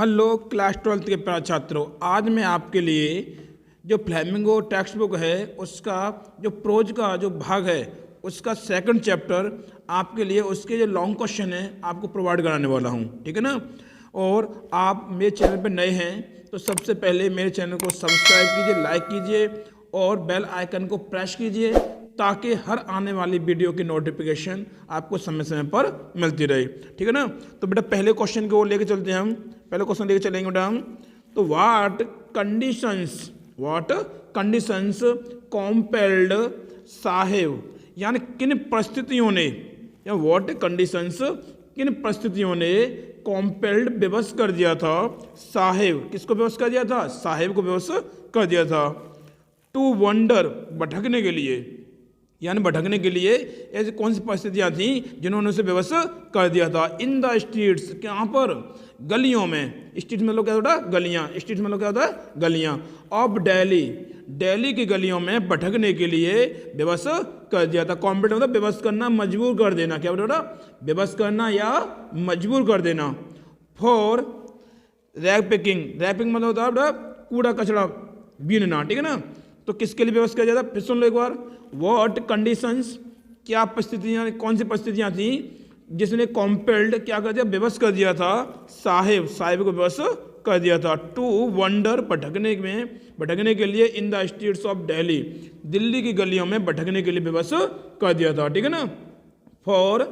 Hello class 12th के प्यारे छात्रों, आज मैं आपके लिए जो फ्लेमिंगो टेक्स्ट बुक है उसका जो प्रोज का जो भाग है उसका सेकंड चैप्टर आपके लिए उसके जो लॉन्ग क्वेश्चन है आपको प्रोवाइड कराने वाला हूँ, ठीक है ना। और आप मेरे चैनल पर नए हैं तो सबसे पहले मेरे चैनल को सब्सक्राइब कीजिए, लाइक कीजिए और बेल आइकन को प्रेस कीजिए ताकि हर आने वाली वीडियो की नोटिफिकेशन आपको समय समय पर मिलती रहे, ठीक है ना। तो बेटा पहले क्वेश्चन को लेके चलते हैं हम। पहले क्वेश्चन लेके चलेंगे बेटा हम। तो व्हाट कंडीशंस कॉम्पेल्ड साहेब, यानी किन परिस्थितियों ने, या व्हाट कंडीशंस किन परिस्थितियों ने कॉम्पेल्ड विवश कर दिया था साहेब, किसको विवश कर दिया था, साहेब को विवश कर दिया था। टू वंडर, भटकने के लिए, यानी भटकने के लिए ऐसी कौन सी परिस्थितियाँ थी जिन्होंने उसे विवश कर दिया था। इन द स्ट्रीट्स, यहाँ पर गलियों में, स्ट्रीट में लोग क्या होता है गलियाँ, स्ट्रीट में लोग क्या होता है गलियाँ, ऑफ दिल्ली, दिल्ली की गलियों में भटकने के लिए विवश कर दिया था। कॉम्पिटेंट मतलब विवश करना, मजबूर कर देना, क्या बोला विवश करना या मजबूर कर देना। फॉर रैग पिकिंग, रैपिंग मतलब होता है कूड़ा कचरा बीनना, ठीक है ना। तो किसके लिए व्यवस्था किया जाता, फिर सुन लो एक बार। व्हाट कंडीशंस, क्या परिस्थितियाँ, कौन सी परिस्थितियाँ थी जिसने कॉम्पेल्ड क्या कर दिया, विवश कर दिया था साहेब, साहेब को विवश कर दिया था। टू वंडर, भटकने के लिए, in the streets of Delhi, Delhi की गलियों में भटकने के लिए विवश कर दिया था, ठीक है ना। फॉर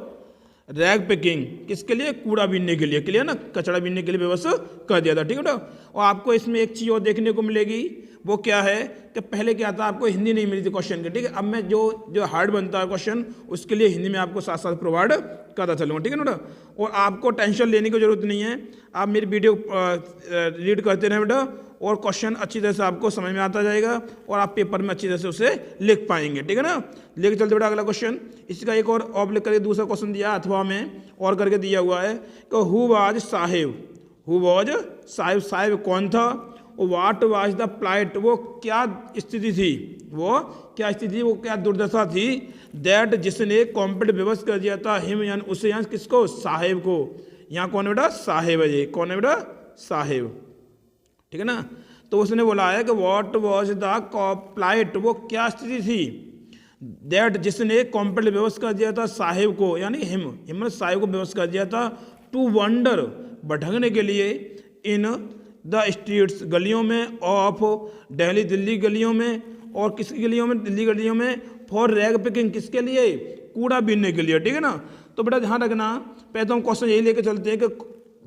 रैग पिकिंग, किसके लिए, कूड़ा बीनने के लिए, क्लियर ना, कचरा बीनने के लिए व्यवस्था कर दिया था, ठीक है ना। और आपको इसमें एक चीज़ और देखने को मिलेगी, वो क्या है कि पहले क्या था आपको हिंदी नहीं मिली थी क्वेश्चन की, ठीक है। अब मैं जो हार्ड बनता है क्वेश्चन उसके लिए हिंदी में आपको साथ साथ प्रोवाइड करता चलूँगा, ठीक है ना। और आपको टेंशन लेने की जरूरत नहीं है, आप मेरी वीडियो रीड करते रहें बेटा और क्वेश्चन अच्छी तरह से आपको समझ में आता जाएगा और आप पेपर में अच्छी तरह से उसे लिख पाएंगे, ठीक है ना। लेके चलते बेटा अगला क्वेश्चन। इसका एक और ऑब्लिक करके दूसरा क्वेश्चन दिया अथवा में और करके दिया हुआ है कि who was Saheb, who was Saheb, Saheb कौन था। व्हाट वाज द प्लाइट, वो क्या स्थिति थी, वो क्या स्थिति, वो क्या दुर्दशा थी। दैट, जिसने कॉम्पेल्ड विवश कर दिया था हिम, यानी उसे, यानी किसको, साहेब को। यहाँ कौन है बेटा, साहेब है, ये कौन है बेटा, साहेब, ठीक है ना। तो उसने बोला है कि व्हाट वाज द प्लाइट, वो क्या स्थिति थी। दैट, जिसने कॉम्पेल्ड विवश कर दिया था साहेब को, यानी हिम साहेब को विवश कर दिया था। टू वंडर, भटकने के लिए, इन द स्ट्रीट्स, गलियों में, ऑफ दिल्ली, दिल्ली गलियों में, और किसकी गलियों में, दिल्ली गलियों में। फॉर रैग पिकिंग, किसके लिए, कूड़ा बीनने के लिए, ठीक है ना। तो बेटा ध्यान रखना, पहले तो हम क्वेश्चन यही लेके चलते हैं कि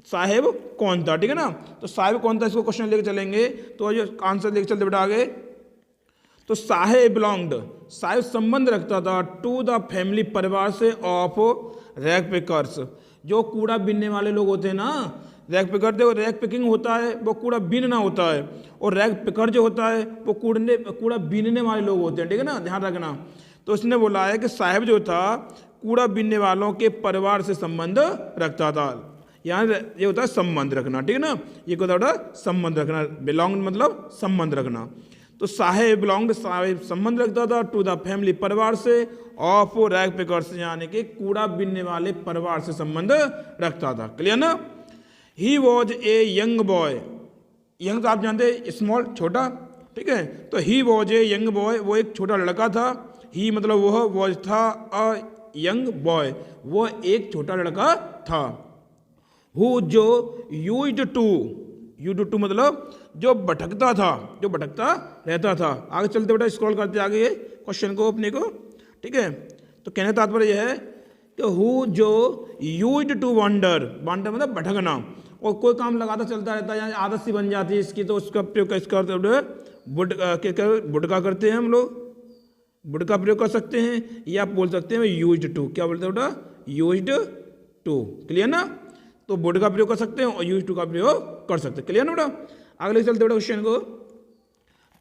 साहेब कौन था, ठीक है ना। तो साहेब कौन था, इसको क्वेश्चन लेके चलेंगे तो ये आंसर लेके चलते बेटा आगे। तो साहेब बिलोंग्ड, साहेब संबंध रखता था टू द फैमिली, परिवार से, ऑफ रैग पिकर्स, जो कूड़ा बीनने वाले लोग होते हैं ना, रैग पिकर, देखो रैग पिकिंग होता है वो कूड़ा बीनना होता है, और रैग पिकर जो होता है वो कूड़ा बीनने वाले लोग होते हैं, ठीक है ना, ध्यान रखना। तो उसने बोला है कि साहेब जो था कूड़ा बीनने वालों के परिवार से संबंध रखता था, यहाँ ये होता है संबंध रखना, ठीक है ना, ये होता है संबंध रखना, बिलोंग मतलब संबंध रखना। तो साहेब बिलोंग, साहेब संबंध रखता था टू द फैमिली, परिवार से, ऑफ रैग पिकर्स, यानी कि कूड़ा बीनने वाले परिवार से संबंध रखता था, क्लियर ना। He was a young boy, young तो आप जानते हैं स्मॉल, छोटा, ठीक है। तो he was a young boy, वो एक छोटा लड़का था। ही मतलब वह, वॉज था, अ यंग बॉय, वो एक छोटा लड़का था। हु, जो, यूज्ड टू मतलब जो भटकता था, जो भटकता रहता था। आगे चलते बेटा, स्क्रॉल करते आगे क्वेश्चन को अपने को, ठीक है। तो कहने का तात्पर्य यह है कि हु, जो, यूज्ड टू वंडर, वंडर मतलब भटकना, और कोई काम लगाता चलता रहता है, यानी आदत सी बन जाती है इसकी, तो उसका प्रयोग कैसे करते हैं, बुडका करते हैं हम लोग, बुडका प्रयोग कर सकते हैं, या आप बोल सकते हैं यूज्ड टू, क्या बोलते हैं बेटा, यूज्ड टू, क्लियर ना। तो बुड का प्रयोग कर सकते हैं और यूज टू का प्रयोग कर सकते हैं, क्लियर ना बेटा। अगले चलते बेटा क्वेश्चन को।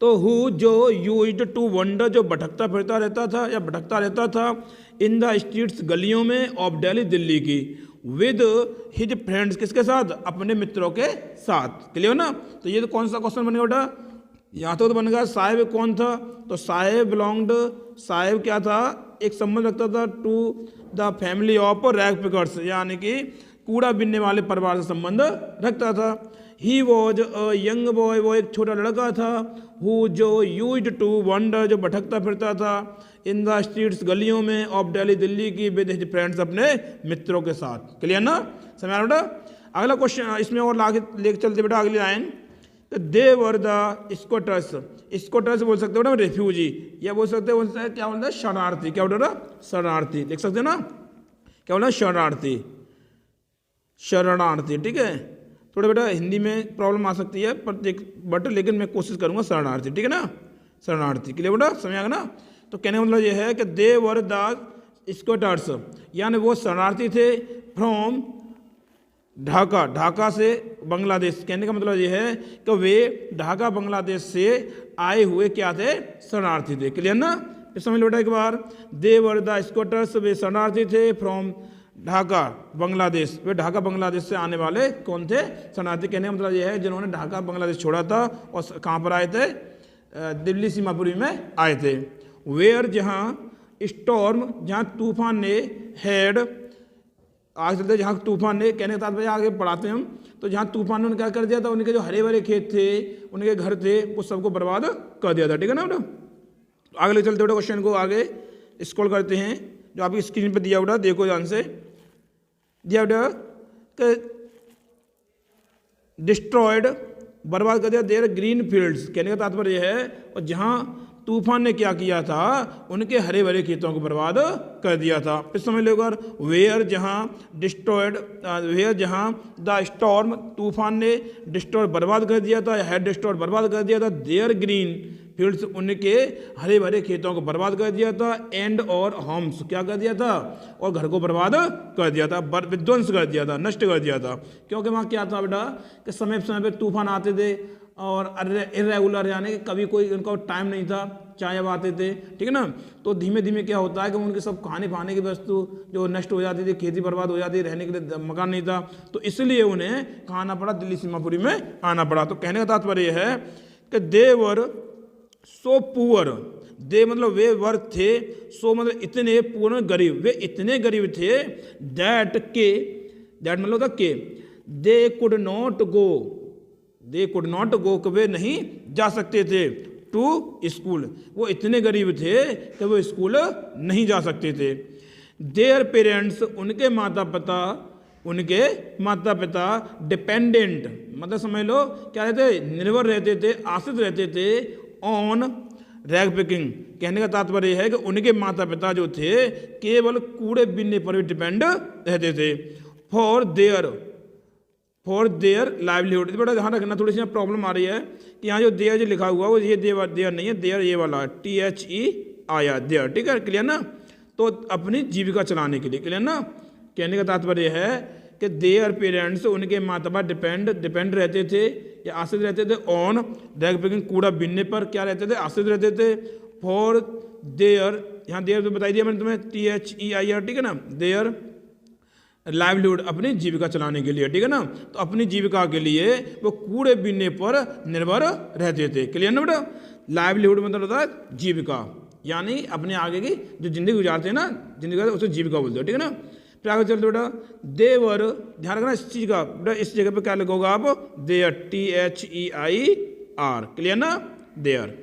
तो हु, जो, यूज्ड टू वंडर, जो भटकता फिरता रहता था या भटकता रहता था, इन द स्ट्रीट्स, गलियों में, ऑफ दिल्ली, दिल्ली की, विद हिज फ्रेंड्स, किसके साथ, अपने मित्रों के साथ, क्लियर ना। तो ये तो कौन सा क्वेश्चन बनेगा बेटा, यहाँ तो बन गया साहेब कौन था। तो साहेब बिलोंग्ड, साहेब क्या था, एक संबंध रखता था to the family of rag pickers, यानी कि कूड़ा बीनने वाले परिवार से संबंध रखता था। He was a young boy, वो एक छोटा लड़का था, हु जो यूज्ड टू वंडर, जो भटकता फिरता था, इन द स्ट्रीट्स, गलियों में, ऑफ दिल्ली, दिल्ली की, विद हिज फ्रेंड्स, अपने मित्रों के साथ। क्लियर ना, समझ आ रहा बेटा। अगला क्वेश्चन इसमें और आगे लेके चलते बेटा, अगली लाइन, दे वर द स्कॉटर्स, स्कॉटर्स बोल सकते हो बेटा रेफ्यूजी, या बोल सकते हैं क्या बोलता है शरणार्थी, क्या बोल रहा शरणार्थी, देख सकते हैं ना, क्या बोला शरणार्थी, शरणार्थी, ठीक है। थोड़ा बेटा हिंदी में प्रॉब्लम आ सकती है पर बट लेकिन मैं कोशिश करूंगा शरणार्थी, ठीक है ना, शरणार्थी। क्लियर बेटा, समझ आएगा ना। तो कहने का मतलब ये है कि दे वर द स्कॉटर्स, यानी वो शरणार्थी थे, फ्रॉम ढाका, ढाका से बांग्लादेश। कहने का मतलब ये है कि वे ढाका बांग्लादेश से आए हुए क्या थे, शरणार्थी थे। क्लियर ना, समझ लो बेटा एक बार, दे वर द स्कॉटर्स, वे शरणार्थी थे, फ्रॉम ढाका बांग्लादेश, वे ढाका बांग्लादेश से आने वाले कौन थे, शरणार्थी। कहने का मतलब यह है जिन्होंने ढाका बांग्लादेश छोड़ा था और कहाँ पर आए थे, दिल्ली सीमापुरी में आए थे। वेयर, जहाँ, स्टॉर्म, जहाँ तूफान ने, हेड, आगे चलते जहाँ तूफान ने, कहने के साथ भाई आगे पढ़ाते हैं हम, तो जहाँ तूफान ने क्या कर दिया था, उनके जो हरे भरे खेत थे, उनके घर थे, वो सबको बर्बाद कर दिया था। ठीक है ना बेटा। आगे चलते बेटा क्वेश्चन को आगे स्क्रॉल करते हैं, जो आपकी स्क्रीन पर दिया बेटा, देखो ध्यान से, दिया बेटा डिस्ट्रॉयड, बर्बाद कर दिया, देयर ग्रीन फील्ड्स। कहने का तात्पर्य है और जहाँ तूफान ने क्या किया था, उनके हरे भरे खेतों को बर्बाद कर दिया था। फिर समझ लो अगर, वेयर, जहाँ, डिस्ट्रॉयड, वेयर, जहाँ, द स्टॉर्म, तूफान ने, डिस्ट्रॉय, बर्बाद कर दिया था, हैड डिस्ट्रॉयड, बर्बाद कर दिया था, देयर ग्रीन फील्ड्स, उनके हरे भरे खेतों को बर्बाद कर दिया था, एंड और होम्स, क्या कर दिया था, और घर को बर्बाद कर दिया था, विध्वंस कर दिया था, नष्ट कर दिया था। क्योंकि वहाँ क्या था बेटा कि समय पर तूफान आते थे और इरेगुलर, यानी कि कभी कोई उनका टाइम नहीं था, चाहे अब आते थे। ठीक है ना। तो धीमे धीमे क्या होता है कि उनके सब खाने पाने की वस्तु जो नष्ट हो जाती थी, खेती बर्बाद हो जाती थी, रहने के लिए मकान नहीं था, तो इसलिए उन्हें कहाँ आना पड़ा, दिल्ली सीमापुरी में आना पड़ा। तो कहने का तात्पर्य है कि दे वर सो पुअर, दे मतलब वे वर थे, सो मतलब इतने, पुअर गरीब, वे इतने गरीब थे, दैट के, दैट मतलब था के, they could not go, they could not go, वे नहीं जा सकते थे, टू स्कूल, वो इतने गरीब थे कि वो स्कूल नहीं जा सकते थे। देयर पेरेंट्स, उनके माता पिता, उनके माता पिता, डिपेंडेंट मतलब समझ लो क्या रहते, निर्भर रहते थे, आश्रित रहते थे, ऑन रैग पिकिंग। कहने का तात्पर्य है कि उनके माता पिता जो थे केवल कूड़े बीनने पर भी डिपेंड रहते थे। फॉर देयर लाइवलीहुड, बड़ा ध्यान रखना, थोड़ी सी प्रॉब्लम आ रही है कि यहाँ जो देयर जो लिखा हुआ है वो ये देयर नहीं है, देयर ये वाला THE आया देयर। ठीक है, क्लियर ना। तो अपनी जीविका चलाने के लिए, क्लियर ना। कहने का तात्पर्य है कि देयर पेरेंट्स, उनके माता पिता डिपेंड रहते थे या आश्रित रहते थे, ऑन रैग पिकिंग, कूड़ा बीनने पर क्या रहते थे, आश्रित रहते थे। फॉर देयर, यहाँ देयर तो बताई दिया मैंने तुम्हें, THEIR, ठीक है ना, देयर लाइवलीहुड, अपनी जीविका चलाने के लिए। ठीक है ना। तो अपनी जीविका के लिए वो कूड़े बीनने पर निर्भर रहते थे। क्लियर ना बेटा। लाइवलीहुड मतलब होता है जीविका, यानी अपने आगे की जो जिंदगी गुजारते हैं ना, जिंदगी उसे जीविका बोलते हैं। ठीक है ना। फिर आगे चलते बेटा, देवर, ध्यान रखना इस चीज का बेटा, इस जगह पे क्या लिखोगा आप, देयर, THEIR, क्लियर ना, देयर।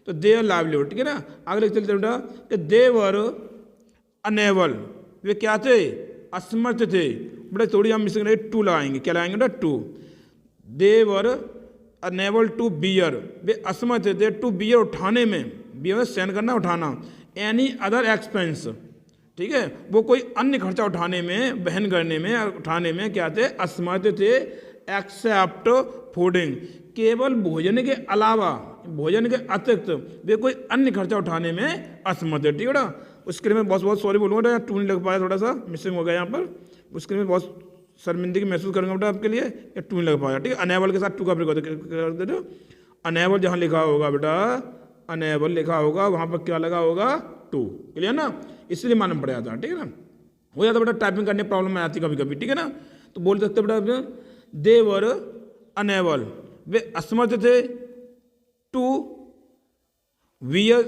तो देयर लाइवलीहुड, ठीक है ना। आगे चलते बेटा कि देवर अनेबल, वे क्या थे, असमर्थ थे। बड़े थोड़ी हम इसके टू लगाएंगे, क्या लगाएंगे बेटा, to. They were unable to bear, वे असमर्थ थे, टू बियर, उठाने में, बियर सहन करना, उठाना, एनी अदर एक्सपेंस, ठीक है, वो कोई अन्य खर्चा उठाने में, वहन करने में, उठाने में क्या थे, असमर्थ थे, एक्सेप्ट फूडिंग, केवल भोजन के अलावा, भोजन के अतिरिक्त वे कोई अन्य खर्चा उठाने में असमर्थ है। ठीक है ना। उसके लिए मैं बहुत सॉरी बोलूँगा, टू नहीं लग पाया, थोड़ा सा मिसिंग हो गया यहाँ पर, उसके लिए मैं बहुत शर्मिंदगी महसूस करूँगा बेटा आपके लिए, या टू नहीं लग पाया। ठीक है। अनेबल के साथ टू का प्रयोग कर देते हो, अनेबल जहाँ लिखा होगा बेटा, अनेबल लिखा होगा वहाँ पर क्या लगा होगा, टू। क्लियर ना। इसलिए मालूम पड़ जाता है। ठीक है ना। हो जाता बेटा, टाइपिंग करने प्रॉब्लम में आती कभी कभी। ठीक है ना। तो बोल सकते बेटा, दे वर अनेबल, वे असमर्थ थे, टू वियर,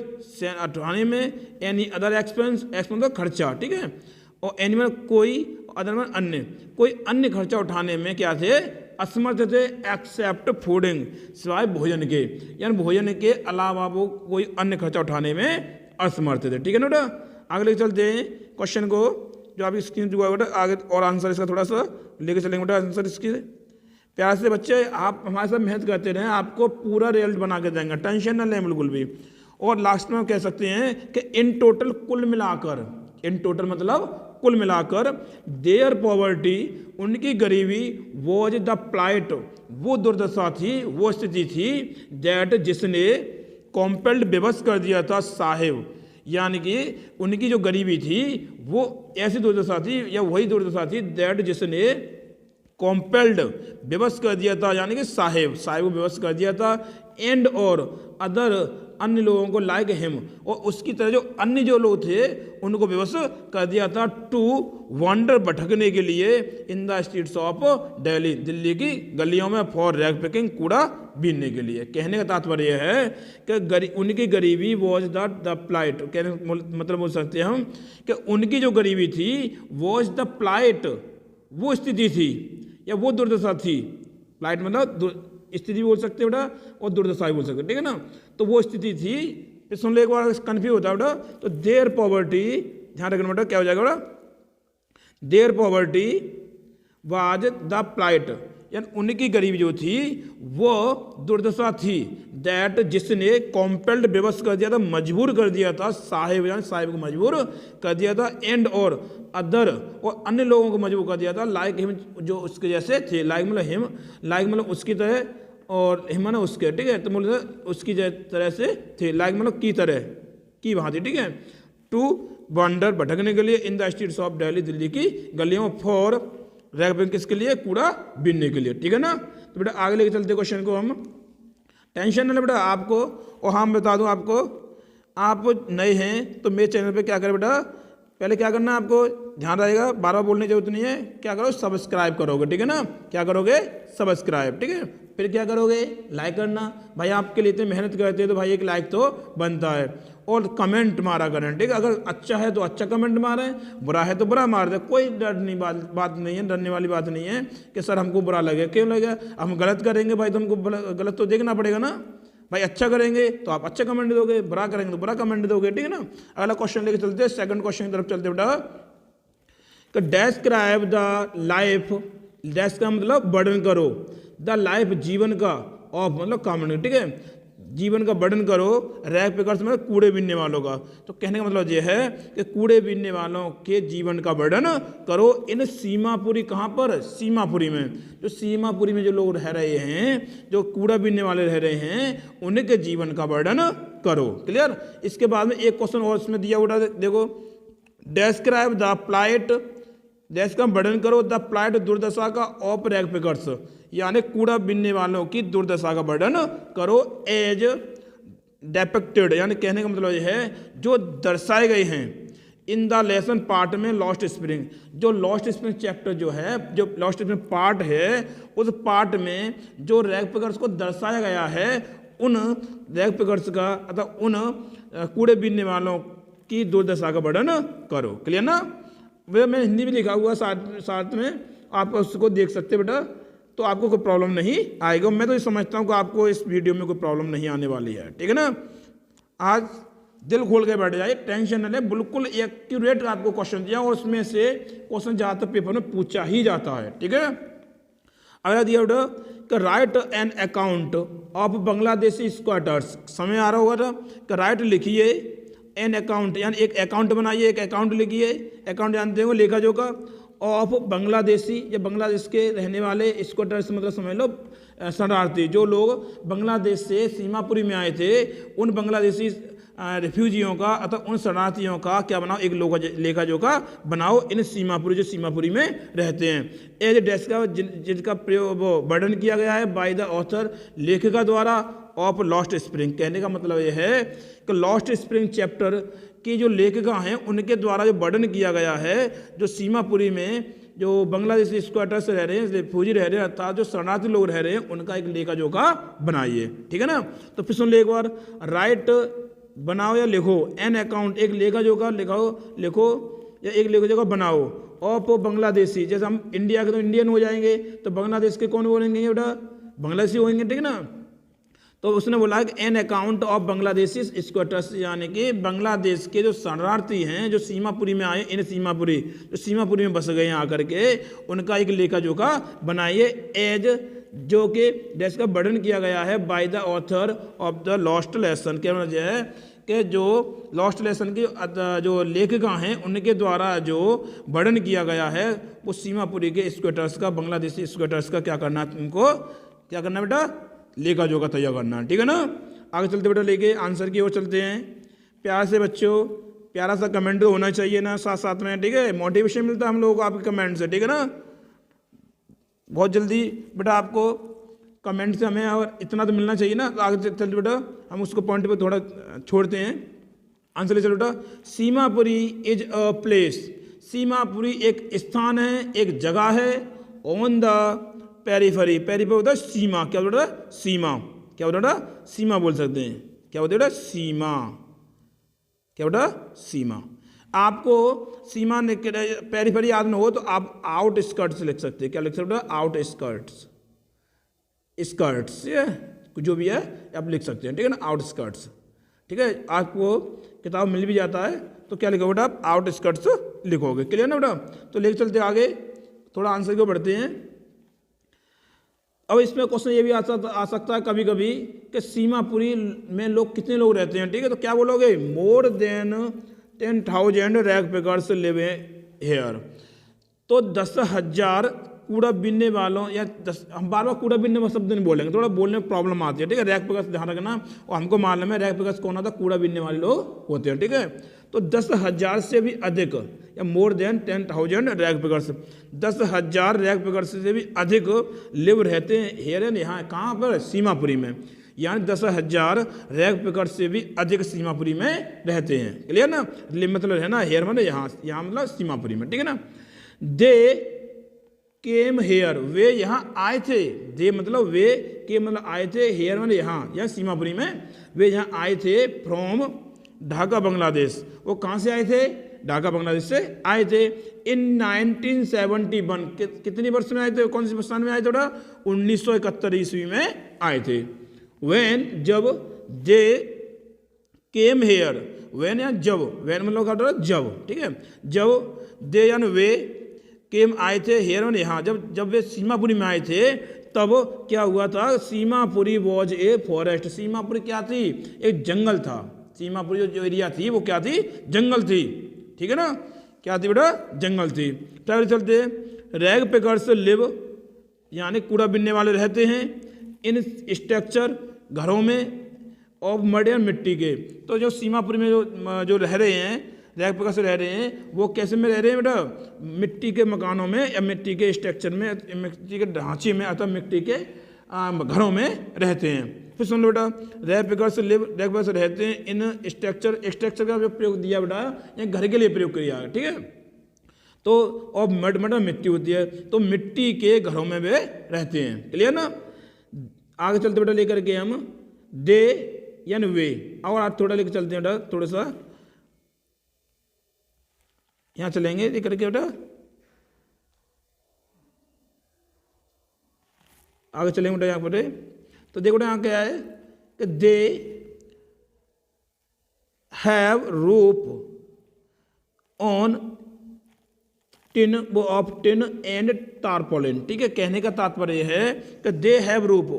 उठाने में, एनी अदर एक्सपेंस, मतलब खर्चा, ठीक है, और एनिमल कोई, अदर में अन्य, कोई अन्य खर्चा उठाने में क्या थे, असमर्थ थे एक्सेप्ट फूडिंग, सिवाय भोजन के, यानी भोजन के अलावा वो कोई अन्य खर्चा उठाने में असमर्थ थे। ठीक है ना बेटा, आगे लेके चलते हैं क्वेश्चन को, जो आपकी स्क्रीन जो है बेटा आगे, और आंसर इसका थोड़ा सा लेके चलेंगे बेटा आंसर इसकी। प्यार से बच्चे आप हमारे साथ मेहनत करते रहें, आपको पूरा रिजल्ट बना के देंगे, टेंशन न लें बिल्कुल भी। और लास्ट में कह सकते हैं कि इन टोटल कुल मिलाकर, इन टोटल मतलब कुल मिलाकर, देयर पॉवर्टी उनकी गरीबी, वॉज द प्लाइट वो दुर्दशा थी, वो स्थिति थी, दैट जिसने कॉम्पेल्ड विवश कर दिया था साहिब, यानी कि उनकी जो गरीबी थी वो ऐसी दुर्दशा थी या वही दुर्दशा थी, दैट जिसने कॉम्पेल्ड विवश कर दिया था, यानी कि साहिब को विवश कर दिया था, एंड और अदर अन्य लोगों को लाइक हिम, और उसकी तरह जो अन्य जो लोग थे उनको विवश कर दिया था, टू वंडर भटकने के लिए, in the streets of Delhi, Delhi की गलियों में, फॉर रैग पिकिंग कूड़ा बीनने के लिए। कहने का तात्पर्य यह है कि उनकी गरीबी वॉज द प्लाइट, कहने मतलब बोल सकते हैं हम कि उनकी जो गरीबी थी वॉज द प्लाइट वो स्थिति थी या वो दुर्दशा थी, प्लाइट मतलब स्थिति बोल सकते हैं बेटा और दुर्दशा भी बोल सकते हैं, ठीक है ना। तो वो स्थिति थी, फिर सुन ले एक बार कन्फ्यूज होता है बेटा, तो देयर पॉवर्टी, ध्यान रखना बेटा क्या हो जाएगा बेटा, there poverty was the plight, यानी उनकी गरीबी जो थी वो दुर्दशा थी, दैट जिसने कॉम्पेल्ड विवश कर दिया था, मजबूर कर दिया था, साहिब यानी साहिब को मजबूर कर दिया था, एंड और अदर और अन्य लोगों को मजबूर कर दिया था, लाइक हिम जो उसके जैसे थे, लाइक मतलब हिम, लाइक मतलब उसकी तरह, और हिम ना उसके, ठीक है, तो मतलब उसकी तरह से थे, लाइक मतलब की तरह की भांति, ठीक है, टू वंडर भटकने के लिए, in the streets of Delhi, Delhi की गलियों, फॉर रैग पिकिंग किसके लिए, कूड़ा बीनने के लिए, ठीक है ना। तो बेटा आगे लेके चलते क्वेश्चन को हम, टेंशन ना ले बेटा आपको, और हम बता दूं आपको, आप नए हैं तो मेरे चैनल पे क्या करें बेटा, पहले क्या करना है आपको, ध्यान रहेगा, बार बार बोलने की जरूरत नहीं है, क्या करो सब्सक्राइब करोगे, ठीक है ना, क्या करोगे सब्सक्राइब, ठीक है, फिर क्या करोगे लाइक करना, भाई आपके लिए इतनी मेहनत करते हैं तो भाई एक लाइक तो बनता है, और कमेंट मारा करें, ठीक है, अगर अच्छा है तो अच्छा कमेंट मारें, बुरा है तो बुरा मार दे, कोई डर नहीं, बात नहीं है, डरने वाली बात नहीं है कि सर हमको बुरा लगे, क्यों लगे, हम गलत करेंगे भाई तो हमको गलत तो देखना पड़ेगा ना भाई, अच्छा करेंगे तो आप अच्छा कमेंट दोगे, बुरा करेंगे तो बुरा कमेंट दोगे, ठीक है ना। अगला क्वेश्चन लेके चलते हैं, सेकंड क्वेश्चन की तरफ चलते बेटा, कि डिस्क्राइब द लाइफ, डैश का मतलब वर्णन करो, द लाइफ जीवन का, ऑफ मतलब कॉमन, ठीक है, जीवन का वर्णन करो, रैग पिकर्स मतलब कूड़े बीनने वालों का। तो कहने का मतलब यह है कि कूड़े बीनने वालों के जीवन का वर्णन करो, इन सीमापुरी, कहाँ पर, सीमापुरी में, जो सीमापुरी में जो लोग रह रहे हैं, जो कूड़ा बीनने वाले रह रहे हैं, उनके जीवन का वर्णन करो, क्लियर। इसके बाद में एक क्वेश्चन और इसमें दिया हुआ, देखो, डिस्क्राइब द प्लाइट, देश का वर्णन करो, द प्लाइट दुर्दशा का, ऑफ रैग पिकर्स, यानी कूड़ा बीनने वालों की दुर्दशा का वर्णन करो, एज डेपिक्टेड, यानी कहने का मतलब यह है जो दर्शाए गए हैं, इन द लेसन पार्ट में लॉस्ट स्प्रिंग, जो लॉस्ट स्प्रिंग चैप्टर जो है, जो लॉस्ट स्प्रिंग पार्ट है, उस पार्ट में जो रैग पिकर्स को दर्शाया गया है, उन रैग पिकर्स का अथवा उन कूड़े बीनने वालों की दुर्दशा का वर्णन करो, क्लियर ना। वह मैं हिंदी में लिखा हुआ साथ में, आप उसको देख सकते बेटा, तो आपको कोई प्रॉब्लम नहीं आएगा। मैं तो ये समझता हूँ कि आपको इस वीडियो में कोई प्रॉब्लम नहीं आने वाली है, ठीक है ना। आज दिल खोल के बैठ जाइए, टेंशन न ले, बिल्कुल एक्यूरेट आपको क्वेश्चन दिया, और उसमें से क्वेश्चन ज़्यादातर पेपर में पूछा ही जाता है, ठीक है। अगला दिया बेटा कि right an account of Bangladeshi squatters, समय आ रहा होगा कि राइट लिखिए एन अकाउंट, यानी एक अकाउंट बनाइए, एक अकाउंट लिखिए, अकाउंट जानते हो लेखा जोखा, ऑफ बांग्लादेशी, या बांग्लादेश के रहने वाले स्क्वाटर्स मतलब समझ लो शरणार्थी, जो लोग बांग्लादेश से सीमापुरी में आए थे, उन बांग्लादेशी रिफ्यूजियों का अथवा उन शरणार्थियों का क्या बनाओ, एक लेखा जोखा बनाओ, इन सीमापुरी जो सीमापुरी में रहते हैं, एज डेस्क का जिनका प्रयोग वर्णन किया गया है बाय द ऑथर, लेखिका द्वारा, ऑफ लॉस्ट स्प्रिंग। कहने का मतलब यह है कि लॉस्ट स्प्रिंग चैप्टर की जो लेखिका हैं उनके द्वारा जो वर्णन किया गया है, जो सीमापुरी में जो बांग्लादेशी स्क्वाटर्स रह रहे हैं, रिफ्यूजी रह रहे हैं, अर्थात जो शरणार्थी लोग रह रहे हैं, उनका एक लेखा जोखा बनाइए, ठीक है ना। तो फिर सुन ले एक बार, राइट बनाओ या लिखो, एन अकाउंट एक लेखा जोखा लिखो या एक लेखा जोखा बनाओ, ऑफ बांग्लादेशी, जैसे हम इंडिया के तो इंडियन हो जाएंगे, तो बांग्लादेश के कौन बोलेंगे बेटा, बांग्लादेशी होंगे, ठीक है ना। तो उसने बोला कि an account of Bangladeshi squatters, यानी कि बांग्लादेश के जो शरणार्थी हैं जो सीमापुरी में आए, इन सीमापुरी जो सीमापुरी में बस गए हैं आकर के, उनका एक लेखा जोखा बनाइए एज, जो कि जिसका वर्णन किया गया है by the author of the lost lesson, क्या मतलब है कि जो लॉस्ट लेसन की जो लेखिका हैं उनके द्वारा जो वर्णन किया गया है वो सीमापुरी के स्क्वाटर्स का, बांग्लादेशी स्क्वाटर्स का क्या करना है, उनको क्या करना है बेटा, लेखा जोखा तैयार करना है, ठीक है ना। आगे चलते बेटा लेके आंसर की ओर चलते हैं। प्यार से बच्चों, प्यारा सा कमेंट होना चाहिए ना साथ साथ में, ठीक है, मोटिवेशन मिलता है हम लोगों को आपके कमेंट से, ठीक है ना। बहुत जल्दी बेटा आपको कमेंट से हमें और इतना तो मिलना चाहिए ना। तो आगे चलते बेटा हम उसको पॉइंट पे थोड़ा छोड़ते हैं। आंसर ले चलो बेटा, Seemapuri is a place, Seemapuri एक स्थान है, एक जगह है, ऑन द पेरीफेरी, पेरीफेरी होता है सीमा, क्या बोल रहा है, सीमा, क्या बोल रहा है, सीमा बोल सकते हैं, क्या बोलते बेटा, सीमा, क्या बेटा, सीमा। आपको सीमा पेरीफेरी याद न हो तो आप आउट स्कर्ट्स लिख सकते हैं, क्या लिख सकते हो, आउट स्कर्ट्स, स्कर्ट्स जो भी है आप लिख सकते हैं, ठीक है ना, आउट स्कर्ट्स, ठीक है। आपको किताब मिल भी जाता है तो क्या लिखोगे बेटा, आप आउट स्कर्ट्स लिखोगे, क्लियर ना बेटा। तो लेके चलते आगे, थोड़ा आंसर को बढ़ते हैं। अब इसमें क्वेश्चन ये भी आ सकता है कभी कभी कि सीमापुरी में लोग कितने लोग रहते हैं, ठीक है। तो क्या बोलोगे, more than 10,000 rag pickers live here. तो 10,000 कूड़ा बीनने वालों या हम बार बार कूड़ा बीनने वाला शब्द नहीं बोलेंगे, थोड़ा बोलने में प्रॉब्लम आती है, ठीक है। रैग पिकर्स ध्यान रखना, और हमको मालूम है रैग पिकर्स कौन होता है, कूड़ा बीनने वाले लोग होते हैं, ठीक है। तो 10,000 से भी अधिक या more than 10,000 rag pickers, 10,000 rag pickers से भी अधिक लिव रहते हैं हेयर, यहाँ कहाँ पर, सीमापुरी में, यानी 10,000 रैग पिकर्स से भी अधिक सीमापुरी में रहते हैं, क्लियर ना। लिव मतलब है ना, हेयर मतलब यहाँ मतलब सीमापुरी में, ठीक है ना। दे केम हेयर, वे यहाँ आए थे, दे मतलब वे, के मतलब आए थे, हेयर मतलब यहाँ, या सीमापुरी में वे यहाँ आए थे फ्रॉम ढाका बांग्लादेश। वो कहाँ से आए थे, ढाका बांग्लादेश से आए थे। इन 1971 कितनी वर्ष में आए थे, कौन सी साल में आए थे, 1971 ईस्वी में आए थे। व्हेन जब, दे केम हेयर, व्हेन या जब, व्हेन मतलब जब, ठीक है, जब दे यानी वे, केम आए थे, हेयर मतलब यहाँ, जब वे सीमापुरी में आए थे तब क्या हुआ था, Seemapuri was a forest, Seemapuri क्या थी, एक जंगल था, सीमापुरी जो एरिया थी वो क्या थी, जंगल थी, ठीक है ना, क्या थी बेटा, जंगल थी। फिर चलते, रैग पिकर्स लिव, यानी कूड़ा बीनने वाले रहते हैं, इन स्ट्रक्चर घरों में, ऑफ मड या मिट्टी के। तो जो सीमापुरी में जो रह रहे हैं, रैग पिकर्स रह रहे हैं, वो कैसे में रह रहे हैं बेटा, मिट्टी के मकानों में या मिट्टी के स्ट्रक्चर में, मिट्टी के ढांचे में अथवा मिट्टी के घरों में रहते हैं। फिर सुन लो बेटा, rag pickers live, rag pickers रहते हैं इन स्ट्रक्चर, स्ट्रक्चर का जो प्रयोग दिया बेटा ये घर के लिए प्रयोग किया है, ठीक है। तो और मड मतलब मिट्टी होती है, तो मिट्टी के घरों में वे रहते हैं, क्लियर ना। आगे चलते बेटा लेकर के हम दे यानी वे, और आप थोड़ा लेकर चलते हैं बेटा, थोड़ा सा यहाँ चलेंगे लेकर के बेटा, आगे चलेंगे बेटा यहाँ पर। तो देखो बेटा यहाँ क्या है कि they have roof on tin of tin and tarpaulin, ठीक है। कहने का तात्पर्य है कि दे हैव रूफ,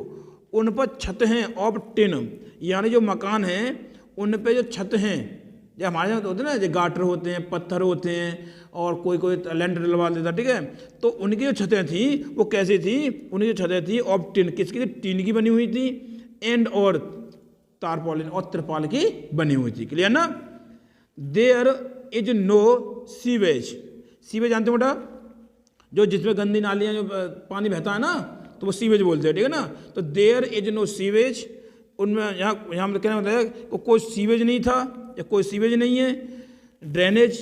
उन पर छत हैं, ऑफ टिन यानी जो मकान हैं उन पे जो छत हैं, जो हमारे यहाँ होते हैं ना, जो गाटर होते हैं, पत्थर होते हैं, और कोई लेंटर डलवा देता, ठीक है। तो उनकी जो छतें थी वो कैसी थी, उनकी जो छतें थी ऑफ टिन, किसकी थी, टीन की बनी हुई थी, एंड और टारपोलिन और तिरपाल की बनी हुई थी, क्लियर ना। There is no sewage, sewage जानते हो बेटा, जो जिसमें गंदी नालियाँ जो पानी बहता है ना, तो वो सीवेज बोलते हैं, ठीक है ना। तो देयर इज नो सीवेज, उनमें यहाँ कहना मतलब है कोई सीवेज नहीं था या कोई सीवेज नहीं है। ड्रेनेज,